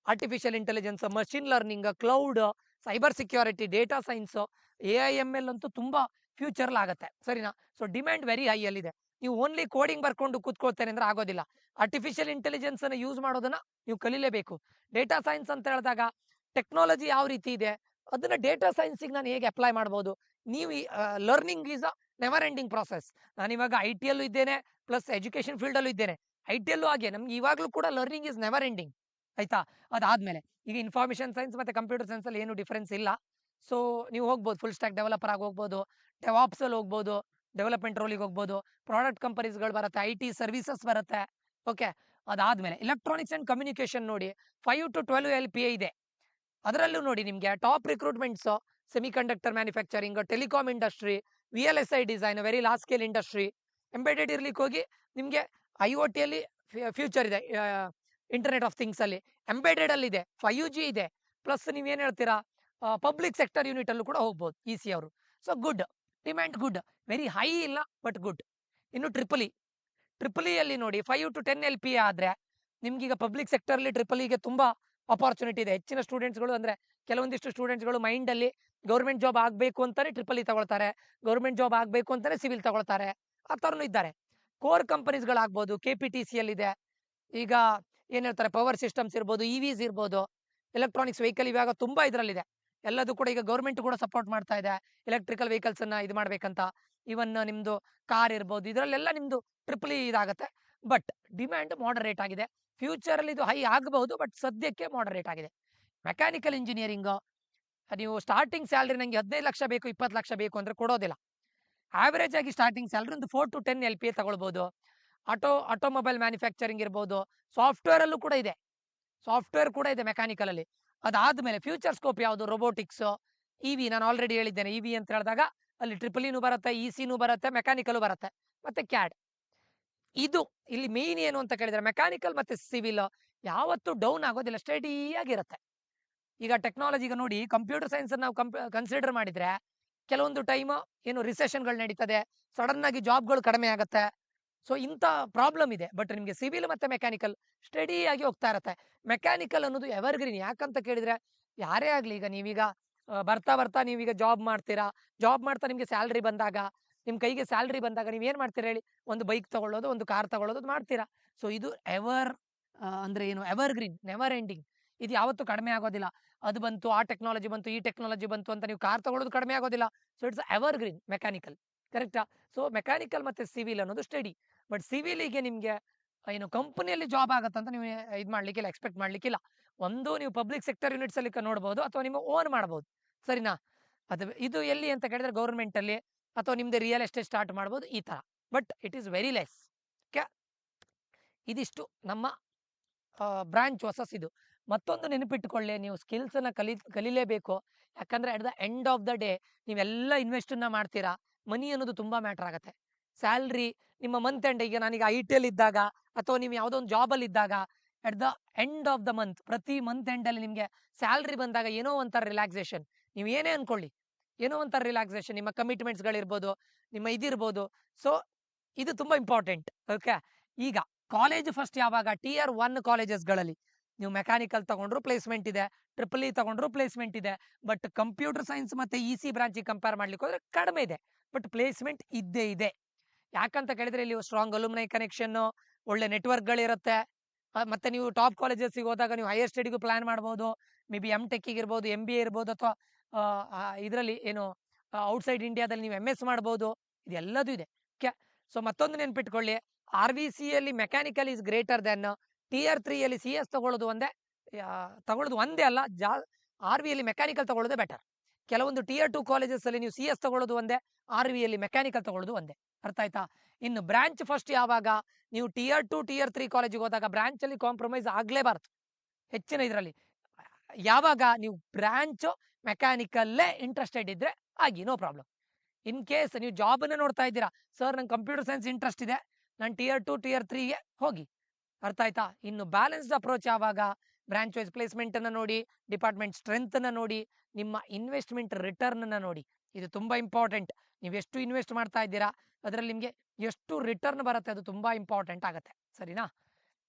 artificial intelligence, machine learning, cloud, cyber security, data science, AI/ML ಅಂತೂ ತುಂಬಾ ಫ್ಯೂಚರ್‌ಲ್ ಆಗುತ್ತೆ, ಸರಿನಾ? ಸೊ ಡಿಮ್ಯಾಂಡ್ ವೆರಿ ಹೈ ಅಲ್ಲಿದೆ. ನೀವು ಓನ್ಲಿ ಕೋಡಿಂಗ್ ಬರ್ಕೊಂಡು ಕೂತ್ಕೊಳ್ತೇನೆ ಅಂದ್ರೆ ಆಗೋದಿಲ್ಲ. ಆರ್ಟಿಫಿಷಿಯಲ್ ಇಂಟೆಲಿಜೆನ್ಸ್ ಅನ್ನು ಯೂಸ್ ಮಾಡೋದನ್ನ ನೀವು ಕಲಿಲೇಬೇಕು. ಡೇಟಾ ಸೈನ್ಸ್ ಅಂತ ಹೇಳಿದಾಗ ಟೆಕ್ನಾಲಜಿ ಯಾವ ರೀತಿ ಇದೆ ಅದನ್ನ ಡೇಟಾ ಸೈನ್ಸಿಗೆ ನಾನು ಹೇಗೆ ಅಪ್ಲೈ ಮಾಡ್ಬೋದು. ನೀವು learning is a never ending process. ನಾನಿವಾಗ IT ಯಲ್ಲೂ ಇದ್ದೇನೆ, ಪ್ಲಸ್ ಎಜುಕೇಶನ್ ಫೀಲ್ಡಲ್ಲೂ ಇದ್ದೇನೆ. IT ಯಲ್ಲೂ ಹಾಗೆ ನಮ್ಗೆ ಇವಾಗಲೂ ಕೂಡ ಲರ್ನಿಂಗ್ ಈಸ್ ನೆವರ್ ಎಂಡಿಂಗ್, ಆಯ್ತಾ? ಅದಾದ್ಮೇಲೆ ಈಗ ಇನ್ಫಾರ್ಮೇಶನ್ ಸೈನ್ಸ್ ಮತ್ತೆ ಕಂಪ್ಯೂಟರ್ ಸೈನ್ಸ್ ಅಲ್ಲಿ ಏನು ಡಿಫರೆನ್ಸ್ ಇಲ್ಲ. ಸೊ ನೀವು ಹೋಗ್ಬೋದು, ಫುಲ್ ಸ್ಟಾಕ್ ಡೆವಲಪರ್ ಆಗಿ ಹೋಗ್ಬೋದು, ಡೆವಾಪ್ಸ್ ಅಲ್ಲಿ ಹೋಗ್ಬೋದು, ಡೆವಲಪ್ಮೆಂಟ್ ರೋಲಿಗೆ ಹೋಗ್ಬೋದು, ಪ್ರಾಡಕ್ಟ್ ಕಂಪನೀಸ್‌ಗಳು ಬರುತ್ತೆ, IT ಸರ್ವಿಸಸ್ ಬರುತ್ತೆ. ಓಕೆ, ಅದಾದ್ಮೇಲೆ ಎಲೆಕ್ಟ್ರಾನಿಕ್ಸ್ ಅಂಡ್ ಕಮ್ಯುನಿಕೇಶನ್ ನೋಡಿ 5 to 12 LPA ಇದೆ. ಅದರಲ್ಲೂ ನೋಡಿ ನಿಮಗೆ top recruitments semiconductor manufacturing, telecom industry, VLSI design, very large scale industry, embedded ಇರ್ಲಿಕ್ಕೆ ಹೋಗಿ ನಿಮಗೆ IoTಯಲ್ಲಿ ಫ್ಯೂಚರ್ ಇದೆ, ಇಂಟರ್ನೆಟ್ ಆಫ್ ಥಿಂಗ್ಸ್ ಅಲ್ಲಿ ಎಂಬೆಡೆಡ್ ಅಲ್ಲಿ ಇದೆ, 5G ಇದೆ, ಪ್ಲಸ್ ನೀವೇನ್ ಹೇಳ್ತೀರಾ ಪಬ್ಲಿಕ್ ಸೆಕ್ಟರ್ ಯೂನಿಟ್ ಅಲ್ಲೂ ಕೂಡ ಹೋಗ್ಬೋದು EC ಅವರು. So good, demand good, very high ಇಲ್ಲ ಬಟ್ ಗುಡ್. ಇನ್ನು ಟ್ರಿಪಲ್ ಅಲ್ಲಿ ನೋಡಿ 5 to 10 LPA ಆದ್ರೆ ನಿಮ್ಗೀಗ ಪಬ್ಲಿಕ್ ಸೆಕ್ಟರ್ ಅಲ್ಲಿ ಟ್ರಿಪಲ್ ತುಂಬಾ ಅಪಾರ್ಚುನಿಟಿ ಇದೆ. ಹೆಚ್ಚಿನ ಸ್ಟೂಡೆಂಟ್ಸ್ಗಳು ಅಂದ್ರೆ ಕೆಲವೊಂದಿಷ್ಟು ಸ್ಟೂಡೆಂಟ್ಸ್ಗಳು ಮೈಂಡ್ ಅಲ್ಲಿ ಗೌರ್ಮೆಂಟ್ ಜಾಬ್ ಆಗ್ಬೇಕು ಅಂತಾನೆ ಟ್ರಿಪಲ್ ತಗೊಳ್ತಾರೆ, ಗೌರ್ಮೆಂಟ್ ಜಾಬ್ ಆಗ್ಬೇಕು ಅಂತಾನೆ ಸಿವಿಲ್ ತಗೊಳ್ತಾರೆ, ಆ ಥರನೂ ಇದ್ದಾರೆ. ಕೋರ್ ಕಂಪನೀಸ್‌ಗಳಾಗ್ಬೋದು, KPTCL ಇದೆ. ಈಗ ಏನ್ ಹೇಳ್ತಾರೆ ಪವರ್ ಸಿಸ್ಟಮ್ಸ್ ಇರ್ಬೋದು, EVs ಇರ್ಬೋದು, ಎಲೆಕ್ಟ್ರಾನಿಕ್ಸ್ ವೆಹಿಕಲ್ ಇವಾಗ ತುಂಬಾ ಇದರಲ್ಲಿದೆ. ಎಲ್ಲದೂ ಕೂಡ ಈಗ ಗೌರ್ಮೆಂಟ್ ಕೂಡ ಸಪೋರ್ಟ್ ಮಾಡ್ತಾ ಇದೆ ಎಲೆಕ್ಟ್ರಿಕಲ್ ವೆಹಿಕಲ್ಸ್ ಅನ್ನ ಇದು ಮಾಡ್ಬೇಕಂತ. ಇವನ್ ನಿಮ್ದು ಕಾರ್ ಇರ್ಬೋದು, ಇದರಲ್ಲೆಲ್ಲ ನಿಮ್ದು ಟ್ರಿಪಲ್ ಇದಾಗತ್ತೆ. ಬಟ್ ಡಿಮ್ಯಾಂಡ್ ಮಾಡರೇಟ್ ಆಗಿದೆ. ಫ್ಯೂಚರ್ ಅಲ್ಲಿ ಇದು ಹೈ ಆಗಬಹುದು, ಬಟ್ ಸದ್ಯಕ್ಕೆ ಮಾಡರೇಟ್ ಆಗಿದೆ. ಮೆಕ್ಯಾನಿಕಲ್ ಇಂಜಿನಿಯರಿಂಗ್ ನೀವು ಸ್ಟಾರ್ಟಿಂಗ್ ಸ್ಯಾಲರಿ ನಂಗೆ 15 ಲಕ್ಷ ಬೇಕು, 20 ಲಕ್ಷ ಬೇಕು ಅಂದ್ರೆ ಕೊಡೋದಿಲ್ಲ. ಆವರೇಜ್ ಆಗಿ ಸ್ಟಾರ್ಟಿಂಗ್ ಸ್ಯಾಲರಿ ಒಂದು 4 to 10 LPA ತಗೊಳ್ಬಹುದು. ಆಟೋಮೊಬೈಲ್ ಮ್ಯಾನುಫ್ಯಾಕ್ಚರಿಂಗ್ ಇರ್ಬೋದು, ಸಾಫ್ಟ್ವೇರ್ ಅಲ್ಲೂ ಕೂಡ ಇದೆ, ಸಾಫ್ಟ್ವೇರ್ ಕೂಡ ಇದೆ ಮೆಕ್ಯಾನಿಕಲ್ ಅಲ್ಲಿ. ಅದಾದ್ಮೇಲೆ ಫ್ಯೂಚರ್ ಸ್ಕೋಪ್ ಯಾವುದು, ರೊಬೋಟಿಕ್ಸ್, EV ನಾನು ಆಲ್ರೆಡಿ ಹೇಳಿದ್ದೇನೆ. EV ಅಂತ ಹೇಳಿದಾಗ ಅಲ್ಲಿ ಟ್ರಿಪಲ್ ಬರುತ್ತೆ, ECನೂ ಬರುತ್ತೆ, ಮೆಕ್ಯಾನಿಕಲ್ ಬರುತ್ತೆ, ಮತ್ತೆ ಕ್ಯಾಡ್. ಇದು ಇಲ್ಲಿ ಮೇನ್ ಏನು ಅಂತ ಕೇಳಿದ್ರೆ ಮೆಕ್ಯಾನಿಕಲ್ ಮತ್ತೆ ಸಿವಿಲ್ ಯಾವತ್ತೂ ಡೌನ್ ಆಗೋದಿಲ್ಲ, ಸ್ಟಡಿ ಆಗಿರುತ್ತೆ. ಈಗ ಟೆಕ್ನಾಲಜಿ ಈಗ ನೋಡಿ ಕಂಪ್ಯೂಟರ್ ಸೈನ್ಸ್ ನಾವು ಕನ್ಸಿಡರ್ ಮಾಡಿದ್ರೆ ಕೆಲವೊಂದು ಟೈಮ್ ಏನು ರಿಸೆಷನ್ಗಳು ನಡೀತದೆ, ಸಡನ್ ಆಗಿ ಜಾಬ್ಗಳು ಕಡಿಮೆ ಆಗುತ್ತೆ. ಸೊ ಇಂಥ ಪ್ರಾಬ್ಲಮ್ ಇದೆ. ಬಟ್ ನಿಮಗೆ ಸಿವಿಲ್ ಮತ್ತೆ ಮೆಕ್ಯಾನಿಕಲ್ ಸ್ಟಡಿ ಆಗಿ ಹೋಗ್ತಾ ಇರತ್ತೆ. ಮೆಕ್ಯಾನಿಕಲ್ ಅನ್ನೋದು ಎವರ್ಗ್ರೀನ್. ಯಾಕಂತ ಕೇಳಿದ್ರೆ ಯಾರೇ ಆಗ್ಲಿ, ಈಗ ನೀವೀಗ ಬರ್ತಾ ಬರ್ತಾ ನೀವೀಗ ಜಾಬ್ ಮಾಡ್ತೀರಾ, ಜಾಬ್ ಮಾಡ್ತಾ ನಿಮ್ಗೆ ಸ್ಯಾಲ್ರಿ ಬಂದಾಗ, ನಿಮ್ ಕೈಗೆ ಸ್ಯಾಲ್ರಿ ಬಂದಾಗ ನೀವ್ ಏನ್ ಮಾಡ್ತೀರಾ ಹೇಳಿ? ಒಂದು ಬೈಕ್ ತಗೊಳ್ಳೋದು, ಒಂದು ಕಾರ್ ತಗೊಳ್ಳೋದು ಮಾಡ್ತೀರಾ. ಸೊ ಇದು ಅಂದ್ರೆ ಏನು ಎವರ್ಗ್ರೀನ್, ನೆವರ್ ಎಂಡಿಂಗ್. ಇದು ಯಾವತ್ತೂ ಕಡಿಮೆ ಆಗೋದಿಲ್ಲ. ಅದು ಬಂತು, ಆ ಟೆಕ್ನಾಲಜಿ ಬಂತು, ಈ ಟೆಕ್ನಾಲಜಿ ಬಂತು ಅಂತ ನೀವು ಕಾರ್ ತಗೊಳ್ಳೋದು ಕಡಿಮೆ ಆಗೋದಿಲ್ಲ. ಸೊ ಇಟ್ಸ್ ಎವರ್ಗ್ರೀನ್ ಮೆಕ್ಯಾನಿಕಲ್, ಕರೆಕ್ಟಾ? ಸೊ ಮೆಕ್ಯಾನಿಕಲ್ ಮತ್ತೆ ಸಿವಿಲ್ ಅನ್ನೋದು ಸ್ಟಡಿ. ಬಟ್ ಸಿವಿಲಿಗೆ ನಿಮ್ಗೆ ಏನು ಕಂಪನಿಯಲ್ಲಿ ಜಾಬ್ ಆಗತ್ತಂತ ನೀವು ಇದು ಮಾಡ್ಲಿಕ್ಕಿಲ್ಲ, ಎಕ್ಸ್ಪೆಕ್ಟ್ ಮಾಡ್ಲಿಕ್ಕಿಲ್ಲ. ಒಂದು ನೀವು ಪಬ್ಲಿಕ್ ಸೆಕ್ಟರ್ ಯೂನಿಟ್ಸ್ ಅಲ್ಲಿ ನೋಡಬಹುದು, ಅಥವಾ ನಿಮ್ಮ ಓನ್ ಮಾಡಬಹುದು, ಸರಿನಾ? ಅದು ಇದು ಎಲ್ಲಿ ಅಂತ ಕೇಳಿದ್ರೆ ಗೌರ್ಮೆಂಟ್ ಅಲ್ಲಿ, ಅಥವಾ ನಿಮ್ದು ರಿಯಲ್ ಎಸ್ಟೇಟ್ ಸ್ಟಾರ್ಟ್ ಮಾಡಬಹುದು ಈ ತರ. But it is very less. Okay, ಇದಿಷ್ಟು ನಮ್ಮ ಬ್ರಾಂಚ್ ಹೊಸಸ್. ಇದು ಮತ್ತೊಂದು ನೆನಪಿಟ್ಟುಕೊಳ್ಳಿ, ನೀವು ಸ್ಕಿಲ್ಸ್ ಅನ್ನ ಕಲಿಲೇಬೇಕು. ಯಾಕಂದ್ರೆ at the end of the day ನೀವೆಲ್ಲ ಇನ್ವೆಸ್ಟ್ ಮಾಡ್ತೀರಾ, ಮನಿ ಅನ್ನೋದು ತುಂಬಾ ಮ್ಯಾಟರ್ ಆಗುತ್ತೆ. ಸ್ಯಾಲ್ರಿ ನಿಮ್ಮ ಮಂತ್ ಎಂಡ್, ಈಗ ನಾನೀಗ IT ಇದ್ದಾಗ ಅಥವಾ ನೀವು ಯಾವುದೋ ಒಂದು ಜಾಬ್ ಅಲ್ಲಿ ಇದ್ದಾಗ at the end of the month, ಪ್ರತಿ ಮಂತ್ ಎಂಡ್ ಅಲ್ಲಿ ನಿಮ್ಗೆ ಸ್ಯಾಲ್ರಿ ಬಂದಾಗ ಏನೋ ಒಂಥರ ರಿಲ್ಯಾಕ್ಸೇಷನ್. ನೀವು ಏನೇ ಅನ್ಕೊಳ್ಳಿ, ಏನೋ ಒಂಥರ ರಿಲ್ಯಾಕ್ಸೇಷನ್, ನಿಮ್ಮ ಕಮಿಟ್ಮೆಂಟ್ಸ್ ಗಳಿರ್ಬೋದು, ನಿಮ್ಮ ಇದಿರ್ಬೋದು. ಸೊ ಇದು ತುಂಬಾ ಇಂಪಾರ್ಟೆಂಟ್. ಓಕೆ, ಈಗ ಕಾಲೇಜ್ ಫಸ್ಟ್ ಯಾವಾಗ Tier 1 ಕಾಲೇಜಸ್ಗಳಲ್ಲಿ ನೀವು ಮೆಕ್ಯಾನಿಕಲ್ ತಗೊಂಡ್ರು ಪ್ಲೇಸ್ಮೆಂಟ್ ಇದೆ, ಟ್ರಿಪಲ್ ತಗೊಂಡ್ರು ಪ್ಲೇಸ್ಮೆಂಟ್ ಇದೆ. ಬಟ್ ಕಂಪ್ಯೂಟರ್ ಸೈನ್ಸ್ ಮತ್ತೆ EC ಬ್ರಾಂಚಿಗೆ ಕಂಪೇರ್ ಮಾಡ್ಲಿಕ್ಕೆ ಹೋದ್ರೆ ಕಡಿಮೆ ಇದೆ, ಬಟ್ ಪ್ಲೇಸ್ಮೆಂಟ್ ಇದ್ದೇ ಇದೆ. ಯಾಕಂತ ಕೇಳಿದ್ರೆ ಇಲ್ಲಿ ಸ್ಟ್ರಾಂಗ್ ಅಲುಮ್ನೈ ಕನೆಕ್ಷನ್, ಒಳ್ಳೆ ನೆಟ್ವರ್ಕ್ಗಳಿರುತ್ತೆ. ಮತ್ತೆ ನೀವು ಟಾಪ್ ಕಾಲೇಜಸ್ಗೆ ಹೋದಾಗ ನೀವು ಹೈಯರ್ ಸ್ಟಡಿಗೂ ಪ್ಲಾನ್ ಮಾಡ್ಬೋದು. ಮೇ ಬಿ MTech ಇರ್ಬೋದು, MBA ಇರ್ಬೋದು, ಅಥವಾ ಇದರಲ್ಲಿ ಏನು ಔಟ್ಸೈಡ್ ಇಂಡಿಯಾದಲ್ಲಿ ನೀವು MS ಮಾಡ್ಬೋದು. ಇದೆಲ್ಲದೂ ಇದೆ. ಓಕೆ, ಸೊ ಮತ್ತೊಂದು ನೆನ್ಪಿಟ್ಕೊಳ್ಳಿ, RVC ಅಲ್ಲಿ mechanical is greater then Tier 3 ಅಲ್ಲಿ CS ತಗೊಳ್ಳೋದು ಒಂದೇ ಅಲ್ಲ, RV ಅಲ್ಲಿ ಮೆಕ್ಯಾನಿಕಲ್ ತಗೊಳ್ಳೋದೇ ಬೆಟರ್. ಕೆಲವೊಂದು Tier 2 ಕಾಲೇಜಸ್ ಅಲ್ಲಿ ನೀವು CS ತಗೊಳ್ಳೋದು ಒಂದೇ, RV ಅಲ್ಲಿ ಮೆಕ್ಯಾನಿಕಲ್ ತಗೊಳ್ಳೋದು ಒಂದೇ. ಅರ್ಥ ಆಯ್ತಾ? ಇನ್ನು ಬ್ರಾಂಚ್ ಫಸ್ಟ್ ಯಾವಾಗ ನೀವು Tier 2 Tier 3 ಕಾಲೇಜಿಗೆ ಹೋದಾಗ ಬ್ರಾಂಚ್ ಅಲ್ಲಿ ಕಾಂಪ್ರಮೈಸ್ ಆಗ್ಲೇಬಾರ್ದು ಹೆಚ್ಚಿನ ಇದರಲ್ಲಿ. ಯಾವಾಗ ನೀವು ಬ್ರಾಂಚ್ ಮೆಕ್ಯಾನಿಕಲ್ಲೇ ಇಂಟ್ರೆಸ್ಟೆಡ್ ಇದ್ರೆ ಆಗಿ, ನೋ ಪ್ರಾಬ್ಲಮ್. ಇನ್ ಕೇಸ್ ನೀವು ಜಾಬನ್ನು ನೋಡ್ತಾ ಇದ್ದೀರಾ, ಸರ್ ನಂಗೆ ಕಂಪ್ಯೂಟರ್ ಸೈನ್ಸ್ ಇಂಟ್ರೆಸ್ಟ್ ಇದೆ, ನಾನು Tier 2 Tier 3ಗೆ ಹೋಗಿ. ಅರ್ಥ ಆಯ್ತಾ? ಇನ್ನು ಬ್ಯಾಲೆನ್ಸ್ಡ್ ಅಪ್ರೋಚ್ ಯಾವಾಗ? ಬ್ರಾಂಚ್ ವೈಸ್ ಪ್ಲೇಸ್ಮೆಂಟನ್ನು ನೋಡಿ, ಡಿಪಾರ್ಟ್ಮೆಂಟ್ ಸ್ಟ್ರೆಂತನ್ನು ನೋಡಿ, ನಿಮ್ಮ ಇನ್ವೆಸ್ಟ್ಮೆಂಟ್ ರಿಟರ್ನನ್ನು ನೋಡಿ. ಇದು ತುಂಬ ಇಂಪಾರ್ಟೆಂಟ್. ನೀವು ಎಷ್ಟು ಇನ್ವೆಸ್ಟ್ ಮಾಡ್ತಾ ಇದ್ದೀರಾ, ಅದರಲ್ಲಿ ನಿಮಗೆ ಎಷ್ಟು ರಿಟರ್ನ್ ಬರುತ್ತೆ, ಅದು ತುಂಬ ಇಂಪಾರ್ಟೆಂಟ್ ಆಗುತ್ತೆ. ಸರಿನಾ?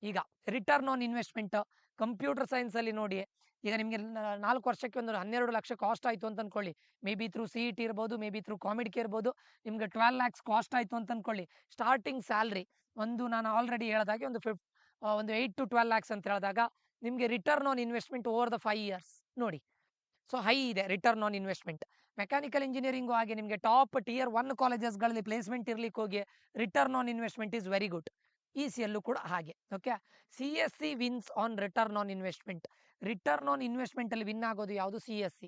ಈಗ ರಿಟರ್ನ್ ಆನ್ ಇನ್ವೆಸ್ಟ್ಮೆಂಟ್ ಕಂಪ್ಯೂಟರ್ ಸೈನ್ಸಲ್ಲಿ ನೋಡಿ, ಈಗ ನಿಮಗೆ 4 ವರ್ಷಕ್ಕೆ ಒಂದು 12 ಲಕ್ಷ ಕಾಸ್ಟ್ ಆಯಿತು ಅಂತ ಅಂದ್ಕೊಳ್ಳಿ. ಮೇ ಬಿ ಥ್ರೂ CET ಇರ್ಬೋದು, ಮೇ ಬಿ ಥ್ರೂ ಕಾಮಿಡ್ಕೆ ಇರ್ಬೋದು. ನಿಮಗೆ 12 ಲ್ಯಾಕ್ಸ್ ಕಾಸ್ಟ್ ಆಯಿತು ಅಂತ ಅಂದ್ಕೊಳ್ಳಿ. ಸ್ಟಾರ್ಟಿಂಗ್ ಸ್ಯಾಲ್ರಿ ನಾನು ಆಲ್ರೆಡಿ ಹೇಳ್ದಾಗೆ ಒಂದು 8 to 12 ಲ್ಯಾಕ್ಸ್ ಅಂತ ಹೇಳಿದಾಗ ನಿಮಗೆ return on investment over the 5 years ನೋಡಿ. ಸೊ ಹೈ ಇದೆ return on investment. Mechanical engineering ಹಾಗೆ ನಿಮಗೆ ಟಾಪ್ Tier 1 ಕಾಲೇಜಸ್ಗಳಲ್ಲಿ ಪ್ಲೇಸ್ಮೆಂಟ್ ಇರ್ಲಿಕ್ಕೆ ಹೋಗಿ return on investment is very good. ECಯಲ್ಲೂ ಕೂಡ ಹಾಗೆ. Okay, CSC wins on return on investment. Return on ಇನ್ವೆಸ್ಟ್ಮೆಂಟಲ್ಲಿ ವಿನ್ ಆಗೋದು ಯಾವುದು? CSC.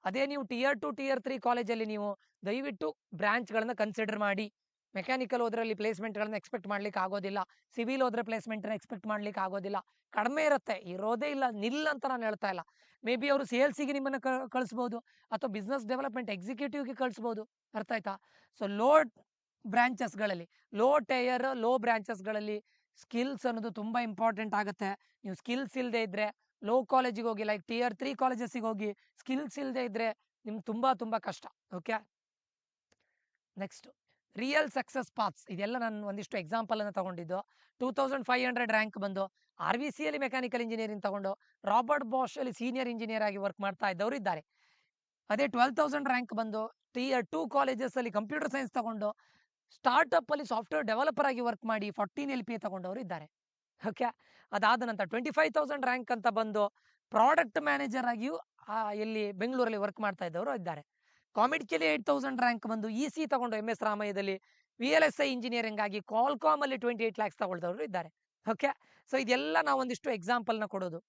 ಅದೇ ನೀವು Tier 2 Tier 3 ಕಾಲೇಜಲ್ಲಿ ನೀವು ದಯವಿಟ್ಟು ಬ್ರಾಂಚ್ಗಳನ್ನು ಕನ್ಸಿಡರ್ ಮಾಡಿ. ಮೆಕ್ಯಾನಿಕಲ್ ಹೋದ್ರಲ್ಲಿ ಪ್ಲೇಸ್ಮೆಂಟ್ಗಳನ್ನ ಎಕ್ಸ್ಪೆಕ್ಟ್ ಮಾಡ್ಲಿಕ್ಕೆ ಆಗೋದಿಲ್ಲ. ಸಿವಿಲ್ ಹೋದ್ರೆ ಪ್ಲೇಸ್ಮೆಂಟ್ನ ಎಕ್ಸ್ಪೆಕ್ಟ್ ಮಾಡ್ಲಿಕ್ಕೆ ಆಗೋದಿಲ್ಲ. ಕಡಿಮೆ ಇರುತ್ತೆ, ಇರೋದೇ ಇಲ್ಲ, ನಿಲ್ ಅಂತ ನಾನು ಹೇಳ್ತಾ ಇಲ್ಲ. ಮೇ ಬಿ ಅವರು ಸೇಲ್ಸಿಗೆ ನಿಮ್ಮನ್ನು ಕಳಿಸ್ಬೋದು, ಅಥವಾ ಬಿಸ್ನೆಸ್ ಡೆವಲಪ್ಮೆಂಟ್ ಎಕ್ಸಿಕ್ಯೂಟಿವ್ಗೆ ಕಳಿಸ್ಬೋದು. ಅರ್ಥ ಆಯ್ತಾ? ಸೊ ಬ್ರಾಂಚಸ್ಗಳಲ್ಲಿ ಲೋ ಟೈರ್ ಲೋ ಬ್ರಾಂಚಸ್ಗಳಲ್ಲಿ ಸ್ಕಿಲ್ಸ್ ಅನ್ನೋದು ತುಂಬ ಇಂಪಾರ್ಟೆಂಟ್ ಆಗುತ್ತೆ. ನೀವು ಸ್ಕಿಲ್ಸ್ ಇಲ್ಲದೆ ಇದ್ರೆ ಲೋ ಕಾಲೇಜಿಗೆ ಹೋಗಿ, ಲೈಕ್ Tier 3 ಕಾಲೇಜಸ್ಸಿಗೆ ಹೋಗಿ ಸ್ಕಿಲ್ಸ್ ಇಲ್ಲದೆ ಇದ್ರೆ ನಿಮ್ಗೆ ತುಂಬ ಕಷ್ಟ. Okay, next real success paths. ಇದೆಲ್ಲ ನಾನು ಒಂದಿಷ್ಟು ಎಕ್ಸಾಂಪಲ್ ಅನ್ನು ತಗೊಂಡಿದ್ದು. 2500 ರ್ಯಾಂಕ್ ಬಂದು RVCಯಲ್ಲಿ ಮೆಕ್ಯಾನಿಕಲ್ ಇಂಜಿನಿಯರಿಂಗ್ ತಗೊಂಡು ರಾಬರ್ಟ್ ಬಾಷ್ ಅಲ್ಲಿ ಸೀನಿಯರ್ ಇಂಜಿನಿಯರ್ ಆಗಿ ವರ್ಕ್ ಮಾಡ್ತಾ ಇದ್ದವರು ಇದ್ದಾರೆ. ಅದೇ 12,000 ರ್ಯಾಂಕ್ ಬಂದು Tier 2 ಕಾಲೇಜಸ್ ಅಲ್ಲಿ ಕಂಪ್ಯೂಟರ್ ಸೈನ್ಸ್ ತಗೊಂಡು ಸ್ಟಾರ್ಟ್ಅಪ್ ಅಲ್ಲಿ ಸಾಫ್ಟ್ವೇರ್ ಡೆವಲಪರ್ ಆಗಿ ವರ್ಕ್ ಮಾಡಿ 14 LPA ತಗೊಂಡವರು ಇದ್ದಾರೆ. ಓಕೆ, ಅದಾದ ನಂತರ 25,000 ರ್ಯಾಂಕ್ ಅಂತ ಬಂದು ಪ್ರಾಡಕ್ಟ್ ಮ್ಯಾನೇಜರ್ ಆಗಿಯೂ ಎಲ್ಲಿ ಬೆಂಗಳೂರಲ್ಲಿ ವರ್ಕ್ ಮಾಡ್ತಾ ಇದ್ದವರು ಇದ್ದಾರೆ. ಕಾಮಿಡ್ಕೆಲಿ 8,000 ರ್ಯಾಂಕ್ ಬಂದು EC ತಗೊಂಡು MS ರಾಮಯ್ಯದಲ್ಲಿ VLSI ಇಂಜಿನಿಯರಿಂಗ್ ಆಗಿ ಕಾಲ್ಕಾಮ್ ಅಲ್ಲಿ 28 ಲ್ಯಾಕ್ಸ್ ತಗೊಳ್ದವರು ಇದ್ದಾರೆ. ಓಕೆ, ಸೊ ಇದೆಲ್ಲ ನಾವು ಒಂದಿಷ್ಟು ಎಕ್ಸಾಂಪಲ್ನ ಕೊಡೋದು.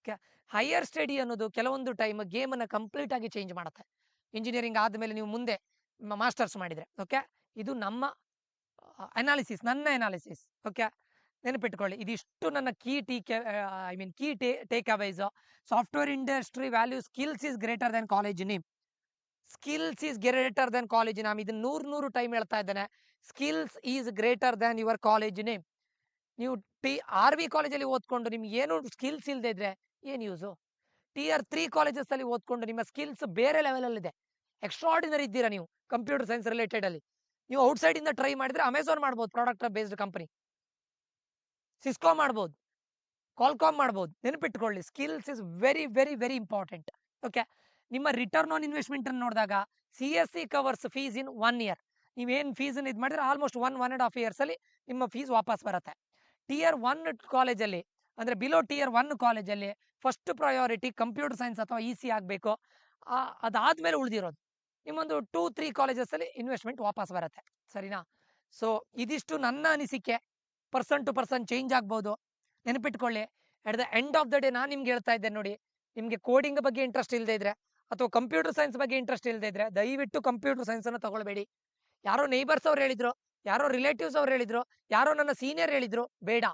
ಓಕೆ, ಹೈಯರ್ ಸ್ಟಡಿ ಅನ್ನೋದು ಕೆಲವೊಂದು ಟೈಮ್ ಗೇಮನ್ನು ಕಂಪ್ಲೀಟ್ ಆಗಿ ಚೇಂಜ್ ಮಾಡುತ್ತೆ. ಇಂಜಿನಿಯರಿಂಗ್ ಆದಮೇಲೆ ನೀವು ಮುಂದೆ ಮಾಸ್ಟರ್ಸ್ ಮಾಡಿದರೆ, ಓಕೆ, ಇದು ನಮ್ಮ ಅನಾಲಿಸಿಸ್, ನನ್ನ ಅನಾಲಿಸಿಸ್. ಓಕೆ, ನೆನಪಿಟ್ಕೊಳ್ಳಿ, ಇದಿಷ್ಟು ನನ್ನ key takeaways. Software industry value skills is greater than college name. Skills is greater than college name. ಇದನ್ನ 100 ಟೈಮ್ ಹೇಳ್ತಾ ಇದ್ದೇನೆ. Skills is greater than your college name. ನೀವು RV ಕಾಲೇಜಲ್ಲಿ ಓದ್ಕೊಂಡು ನಿಮ್ಗೆ ಏನು ಸ್ಕಿಲ್ಸ್ ಇಲ್ಲದೆ ಇದ್ರೆ ಏನು ಯೂಸು? Tier 3 ಕಾಲೇಜಸ್ ಅಲ್ಲಿ ಓದ್ಕೊಂಡು ನಿಮ್ಮ ಸ್ಕಿಲ್ಸ್ ಬೇರೆ ಲೆವೆಲ್ ಇದೆ, ಎಕ್ಸ್ಟ್ರಾರ್ಡಿನರಿ ಇದ್ದೀರಾ ನೀವು ಕಂಪ್ಯೂಟರ್ ಸೈನ್ಸ್ ರಿಲೇಟೆಡ್ ಅಲ್ಲಿ. ನೀವು ಔಟ್ಸೈಡ್ ಇಂದ ಟ್ರೈ ಮಾಡಿದ್ರೆ ಅಮೆಝಾನ್ ಮಾಡ್ಬೋದು, ಪ್ರಾಡಕ್ಟ್ ಬೇಸ್ಡ್ ಕಂಪನಿ, ಸಿಸ್ಕೋ ಮಾಡ್ಬೋದು, ಕಾಲ್ಕಾಮ್ ಮಾಡ್ಬೋದು. ನೆನಪಿಟ್ಕೊಳ್ಳಿ, skills is very important. Okay, ನಿಮ್ಮ ರಿಟರ್ನ್ ಆನ್ ಇನ್ವೆಸ್ಟ್ಮೆಂಟ್ ಅನ್ನು ನೋಡಿದಾಗ CSC covers fees in 1 year. ನೀವೇನು ಫೀಸ್ ಇದು ಮಾಡಿದ್ರೆ ಆಲ್ಮೋಸ್ಟ್ 1.5 ಇಯರ್ಸ್ ಅಲ್ಲಿ ನಿಮ್ಮ ಫೀಸ್ ವಾಪಸ್ ಬರುತ್ತೆ. Tier 1 ಕಾಲೇಜಲ್ಲಿ ಅಂದ್ರೆ ಬಿಲೋ Tier 1 ಕಾಲೇಜಲ್ಲಿ ಫಸ್ಟ್ ಪ್ರಯಾರಿಟಿ ಕಂಪ್ಯೂಟರ್ ಸೈನ್ಸ್ ಅಥವಾ EC ಆಗಬೇಕು. ಅದಾದ್ಮೇಲೆ ಉಳಿದಿರೋದು ನಿಮ್ಮೊಂದು 2-3 ಕಾಲೇಜಸ್ ಅಲ್ಲಿ ಇನ್ವೆಸ್ಟ್ಮೆಂಟ್ ವಾಪಸ್ ಬರುತ್ತೆ. ಸರಿನಾ? ಸೊ ಇದಿಷ್ಟು ನನ್ನ ಅನಿಸಿಕೆ. ಪರ್ಸನ್ ಟು ಪರ್ಸನ್ ಚೇಂಜ್ ಆಗ್ಬೋದು. ನೆನಪಿಟ್ಕೊಳ್ಳಿ, at the end of the day ನಾನು ನಿಮ್ಗೆ ಹೇಳ್ತಾ ಇದ್ದೇನೆ ನೋಡಿ, ನಿಮಗೆ ಕೋಡಿಂಗ್ ಬಗ್ಗೆ ಇಂಟ್ರೆಸ್ಟ್ ಇಲ್ಲದೆ ಇದ್ರೆ ಅಥವಾ ಕಂಪ್ಯೂಟರ್ ಸೈನ್ಸ್ ಬಗ್ಗೆ ಇಂಟ್ರೆಸ್ಟ್ ಇಲ್ಲದೆ ಇದ್ರೆ ದಯವಿಟ್ಟು ಕಂಪ್ಯೂಟರ್ ಸೈನ್ಸ್ ಅನ್ನು ತಗೊಳ್ಬೇಡಿ. ಯಾರೋ ನೇಬರ್ಸ್ ಅವ್ರು ಹೇಳಿದ್ರು, ಯಾರೋ ರಿಲೇಟಿವ್ಸ್ ಅವ್ರು ಹೇಳಿದ್ರು, ಯಾರೋ ನನ್ನ ಸೀನಿಯರ್ ಹೇಳಿದ್ರು, ಬೇಡ.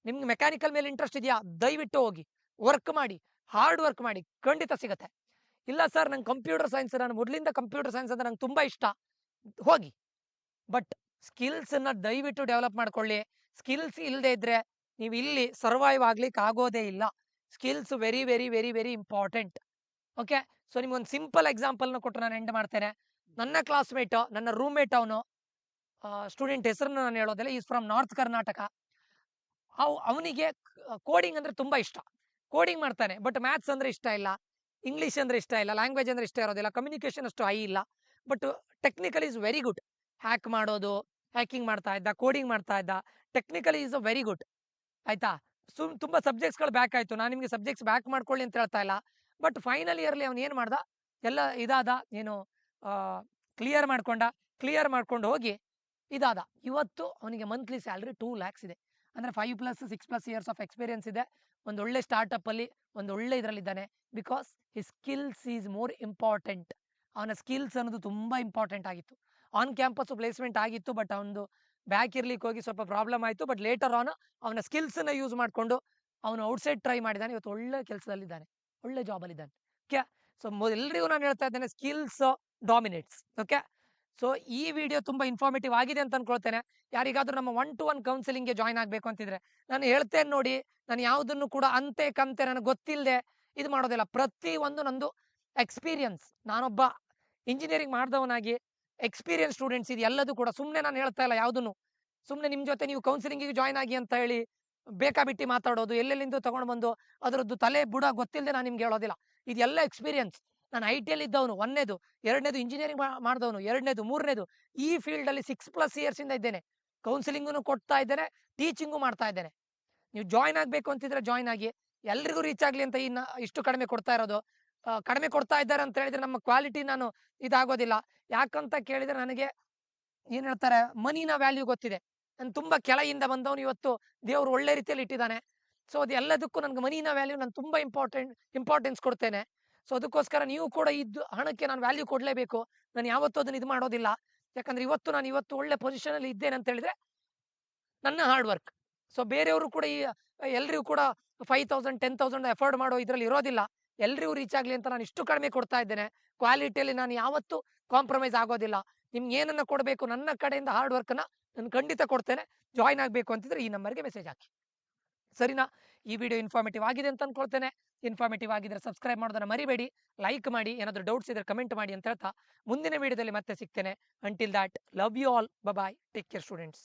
ನಿಮ್ಗೆ ಮೆಕ್ಯಾನಿಕಲ್ ಮೇಲೆ ಇಂಟ್ರೆಸ್ಟ್ ಇದೆಯಾ, ದಯವಿಟ್ಟು ಹೋಗಿ ವರ್ಕ್ ಮಾಡಿ, ಹಾರ್ಡ್ ವರ್ಕ್ ಮಾಡಿ, ಖಂಡಿತ ಸಿಗುತ್ತೆ. ಇಲ್ಲ ಸರ್ ನಂಗೆ ಕಂಪ್ಯೂಟರ್ ಸೈನ್ಸ್, ನಾನು ಮೊದಲಿಂದ ಕಂಪ್ಯೂಟರ್ ಸೈನ್ಸ್ ಅಂದ್ರೆ ನಂಗೆ ತುಂಬಾ ಇಷ್ಟ, ಹೋಗಿ. ಬಟ್ ಸ್ಕಿಲ್ಸ್ ಅನ್ನ ದಯವಿಟ್ಟು ಡೆವಲಪ್ ಮಾಡ್ಕೊಳ್ಳಿ. ಸ್ಕಿಲ್ಸ್ ಇಲ್ಲದೆ ಇದ್ರೆ ನೀವು ಇಲ್ಲಿ ಸರ್ವೈವ್ ಆಗ್ಲಿಕ್ಕೆ ಆಗೋದೇ ಇಲ್ಲ. Skills very important. Okay, so ನಿಮ್ಗೊಂದು ಸಿಂಪಲ್ ಎಕ್ಸಾಂಪಲ್ನ ಕೊಟ್ಟು ನಾನು ಎಂಡ್ ಮಾಡ್ತೇನೆ. ನನ್ನ ಕ್ಲಾಸ್ಮೇಟ್, ನನ್ನ ರೂಮ್ಮೇಟ್, ಅವನು ಸ್ಟೂಡೆಂಟ್ ಹೆಸರನ್ನು ನಾನು ಹೇಳೋದಿಲ್ಲ, ಈಸ್ ಫ್ರಮ್ ನಾರ್ತ್ ಕರ್ನಾಟಕ. ಅವನಿಗೆ ಕೋಡಿಂಗ್ ಅಂದ್ರೆ ತುಂಬಾ ಇಷ್ಟ, ಕೋಡಿಂಗ್ ಮಾಡ್ತಾನೆ. ಬಟ್ ಮ್ಯಾಥ್ಸ್ ಅಂದ್ರೆ ಇಷ್ಟ ಇಲ್ಲ, ಇಂಗ್ಲಿಷ್ ಅಂದ್ರೆ ಇಷ್ಟ ಇಲ್ಲ, ಲ್ಯಾಂಗ್ವೇಜ್ ಅಂದ್ರೆ ಇಷ್ಟ ಇರೋದಿಲ್ಲ, ಕಮ್ಯುನಿಕೇಶನ್ ಅಷ್ಟು ಹೈ ಇಲ್ಲ. But technical is very good. Hacking ಮಾಡ್ತಾ ಇದ್ದ, ಕೋಡಿಂಗ್ ಮಾಡ್ತಾ ಇದ್ದ. Technically is very good. ಆಯ್ತಾ? ತುಂಬಾ ಸಬ್ಜೆಕ್ಟ್ಸ್ಗಳು ಬ್ಯಾಕ್ ಆಯ್ತು. ನಾನು ನಿಮಗೆ ಸಬ್ಜೆಕ್ಟ್ಸ್ ಬ್ಯಾಕ್ ಮಾಡ್ಕೊಳ್ಳಿ ಅಂತ ಹೇಳ್ತಾ ಇಲ್ಲ. ಬಟ್ ಫೈನಲ್ ಇಯರ್ಲಿ ಅವ್ನು ಏನು ಮಾಡ್ದ, ಎಲ್ಲ ಏನು ಕ್ಲಿಯರ್ ಮಾಡ್ಕೊಂಡು ಹೋಗಿ ಇದಾದ. ಇವತ್ತು ಅವನಿಗೆ ಮಂತ್ಲಿ ಸ್ಯಾಲ್ರಿ 2 ಲ್ಯಾಕ್ಸ್ ಇದೆ. ಅಂದ್ರೆ 5+6+ ಇಯರ್ಸ್ ಆಫ್ ಎಕ್ಸ್ಪೀರಿಯನ್ಸ್ ಇದೆ. ಒಂದು ಒಳ್ಳೆ ಸ್ಟಾರ್ಟ್ಅಪ್ ಅಲ್ಲಿ ಒಂದು ಒಳ್ಳೆ ಇದರಲ್ಲಿದ್ದಾನೆ. Because his skills is more important. ಅವನ ಸ್ಕಿಲ್ಸ್ ಅನ್ನೋದು ತುಂಬಾ ಇಂಪಾರ್ಟೆಂಟ್ ಆಗಿತ್ತು. ಆನ್ ಕ್ಯಾಂಪಸ್ ಪ್ಲೇಸ್ಮೆಂಟ್ ಆಗಿತ್ತು, ಬಟ್ ಅವನದು ಬ್ಯಾಕ್ ಇರ್ಲಿಕ್ಕೆ ಹೋಗಿ ಸ್ವಲ್ಪ ಪ್ರಾಬ್ಲಮ್ ಆಯಿತು. ಬಟ್ ಲೇಟರ್ ಆನ್ ಅವನ ಸ್ಕಿಲ್ಸನ್ನು ಯೂಸ್ ಮಾಡಿಕೊಂಡು ಅವನು ಔಟ್ಸೈಡ್ ಟ್ರೈ ಮಾಡಿದ್ದಾನೆ. ಇವತ್ತು ಒಳ್ಳೆ ಕೆಲಸದಲ್ಲಿದ್ದಾನೆ, ಒಳ್ಳೆ ಜಾಬಲ್ಲಿದ್ದಾನೆ. ಓಕೆ, ಸೊ ಎಲ್ರಿಗೂ ನಾನು ಹೇಳ್ತಾ ಇದ್ದೇನೆ, ಸ್ಕಿಲ್ಸ್ ಡಾಮಿನೇಟ್ಸ್. ಓಕೆ, ಸೊ ಈ ವಿಡಿಯೋ ತುಂಬಾ ಇನ್ಫಾರ್ಮೇಟಿವ್ ಆಗಿದೆ ಅಂತ ಅನ್ಕೊಳ್ತೇನೆ. ಯಾರಿಗಾದ್ರೂ ನಮ್ಮ 1-to-1 ಕೌನ್ಸಿಲಿಂಗ್ಗೆ ಜಾಯ್ನ್ ಆಗಬೇಕು ಅಂತಿದ್ರೆ ನಾನು ಹೇಳ್ತೇನೆ ನೋಡಿ, ನಾನು ಯಾವುದನ್ನು ಕೂಡ ಅಂತೆ ಕಂತೆ ನನಗೆ ಗೊತ್ತಿಲ್ಲದೆ ಇದು ಮಾಡೋದಿಲ್ಲ. ಪ್ರತಿ ಒಂದು ನಂದು ಎಕ್ಸ್ಪೀರಿಯನ್ಸ್, ನಾನೊಬ್ಬ ಇಂಜಿನಿಯರಿಂಗ್ ಮಾಡಿದವನಾಗಿ ಎಕ್ಸ್ಪೀರಿಯನ್ಸ್ ಸ್ಟೂಡೆಂಟ್ಸ್ ಇದು ಎಲ್ಲದೂ ಕೂಡ. ಸುಮ್ಮನೆ ನಾನು ಹೇಳ್ತಾ ಇಲ್ಲ ಯಾವುದನ್ನು, ಸುಮ್ಮನೆ ನಿಮ್ಮ ಜೊತೆ ನೀವು ಕೌನ್ಸಿಲಿಂಗಿಗೆ ಜಾಯ್ನ್ ಆಗಿ ಅಂತ ಹೇಳಿ ಬೇಕಾಬಿಟ್ಟಿ ಮಾತಾಡೋದು, ಎಲ್ಲೆಲ್ಲಿಂದ ತಗೊಂಡು ಬಂದು ಅದರದ್ದು ತಲೆ ಬುಡ ಗೊತ್ತಿಲ್ಲದೆ ನಾನು ನಿಮ್ಗೆ ಹೇಳೋದಿಲ್ಲ. ಇದೆಲ್ಲ ಎಕ್ಸ್ಪೀರಿಯನ್ಸ್. ನಾನು ITಯಲ್ಲಿ ಇದ್ದವನು, ಒಂದನೇದು. ಎರಡನೇದು ಇಂಜಿನಿಯರಿಂಗ್ ಮಾಡಿದವನು, ಎರಡನೇದು. ಮೂರನೇದು ಈ ಫೀಲ್ಡಲ್ಲಿ 6+ ಇಯರ್ಸ್ ಇಂದ ಇದ್ದೇನೆ. ಕೌನ್ಸಿಲಿಂಗನ್ನು ಕೊಡ್ತಾ ಇದ್ದೇನೆ, ಟೀಚಿಂಗು ಮಾಡ್ತಾ ಇದ್ದೇನೆ. ನೀವು ಜಾಯ್ನ್ ಆಗಬೇಕು ಅಂತಿದ್ರೆ ಜಾಯ್ನ್ ಆಗಿ. ಎಲ್ರಿಗೂ ರೀಚ್ ಆಗಲಿ ಅಂತ ಇಷ್ಟು ಕಡಿಮೆ ಕೊಡ್ತಾ ಇರೋದು. ಕಡಿಮೆ ಕೊಡ್ತಾ ಇದ್ದಾರೆ ಅಂತ ಹೇಳಿದ್ರೆ ನಮ್ಮ ಕ್ವಾಲಿಟಿ ನಾನು ಇದಾಗೋದಿಲ್ಲ. ಯಾಕಂತ ಕೇಳಿದ್ರೆ ನನಗೆ ಏನ್ ಹೇಳ್ತಾರೆ, ಮನಿನ ವ್ಯಾಲ್ಯೂ ಗೊತ್ತಿದೆ. ನಾನು ತುಂಬಾ ಕೆಳಗಿಂದ ಬಂದವನು, ಇವತ್ತು ದೇವರು ಒಳ್ಳೆ ರೀತಿಯಲ್ಲಿ ಇಟ್ಟಿದ್ದಾನೆ. ಸೊ ಅದು ಎಲ್ಲದಕ್ಕೂ ನನಗೆ ಮನಿನ ವ್ಯಾಲ್ಯೂ ನಾನು ತುಂಬಾ ಇಂಪಾರ್ಟೆನ್ಸ್ ಕೊಡ್ತೇನೆ. ಸೊ ಅದಕ್ಕೋಸ್ಕರ ನೀವು ಕೂಡ ಇದ್ದು ಹಣಕ್ಕೆ ನಾನು ವ್ಯಾಲ್ಯೂ ಕೊಡಲೇಬೇಕು. ನಾನು ಯಾವತ್ತೂ ಅದನ್ನ ಇದು ಮಾಡೋದಿಲ್ಲ. ಯಾಕಂದ್ರೆ ನಾನು ಇವತ್ತು ಒಳ್ಳೆ ಪೊಸಿಷನ್ ಅಲ್ಲಿ ಇದ್ದೇನೆ ಅಂತ ಹೇಳಿದ್ರೆ ನನ್ನ ಹಾರ್ಡ್ ವರ್ಕ್. ಸೊ ಬೇರೆಯವರು ಕೂಡ ಎಲ್ರಿಗೂ ಕೂಡ 5,000 10,000 ಎಫರ್ಡ್ ಮಾಡೋ ಇದ್ರಲ್ಲಿ ಇರೋದಿಲ್ಲ. ಎಲ್ರಿಗೂ ರೀಚ್ ಆಗಲಿ ಅಂತ ನಾನು ಇಷ್ಟು ಕಡಿಮೆ ಕೊಡ್ತಾ ಇದ್ದೇನೆ. ಕ್ವಾಲಿಟಿಯಲ್ಲಿ ನಾನು ಯಾವತ್ತೂ ಕಾಂಪ್ರಮೈಸ್ ಆಗೋದಿಲ್ಲ. ನಿಮ್ಗೆ ಏನನ್ನ ಕೊಡಬೇಕು ನನ್ನ ಕಡೆಯಿಂದ ಹಾರ್ಡ್ ವರ್ಕ್ನ ನಾನು ಖಂಡಿತ ಕೊಡ್ತೇನೆ. ಜಾಯ್ನ್ ಆಗಬೇಕು ಅಂತಿದ್ರೆ ಈ ನಂಬರ್ಗೆ ಮೆಸೇಜ್ ಹಾಕಿ. ಸರಿನಾ? ಈ ವಿಡಿಯೋ ಇನ್ಫಾರ್ಮೇಟಿವ್ ಆಗಿದೆ ಅಂತ ಅನ್ಕೊಳ್ತೇನೆ. ಇನ್ಫಾರ್ಮೇಟಿವ್ ಆಗಿದ್ರೆ ಸಬ್ಸ್ಕ್ರೈಬ್ ಮಾಡೋದನ್ನ ಮರಿಬೇಡಿ. ಲೈಕ್ ಮಾಡಿ, ಏನಾದರೂ ಡೌಟ್ಸ್ ಇದ್ರೆ ಕಮೆಂಟ್ ಮಾಡಿ ಅಂತ ಹೇಳ್ತಾ ಮುಂದಿನ ವಿಡಿಯೋದಲ್ಲಿ ಮತ್ತೆ ಸಿಗ್ತೇನೆ. Until that, love you all, bye, take care students.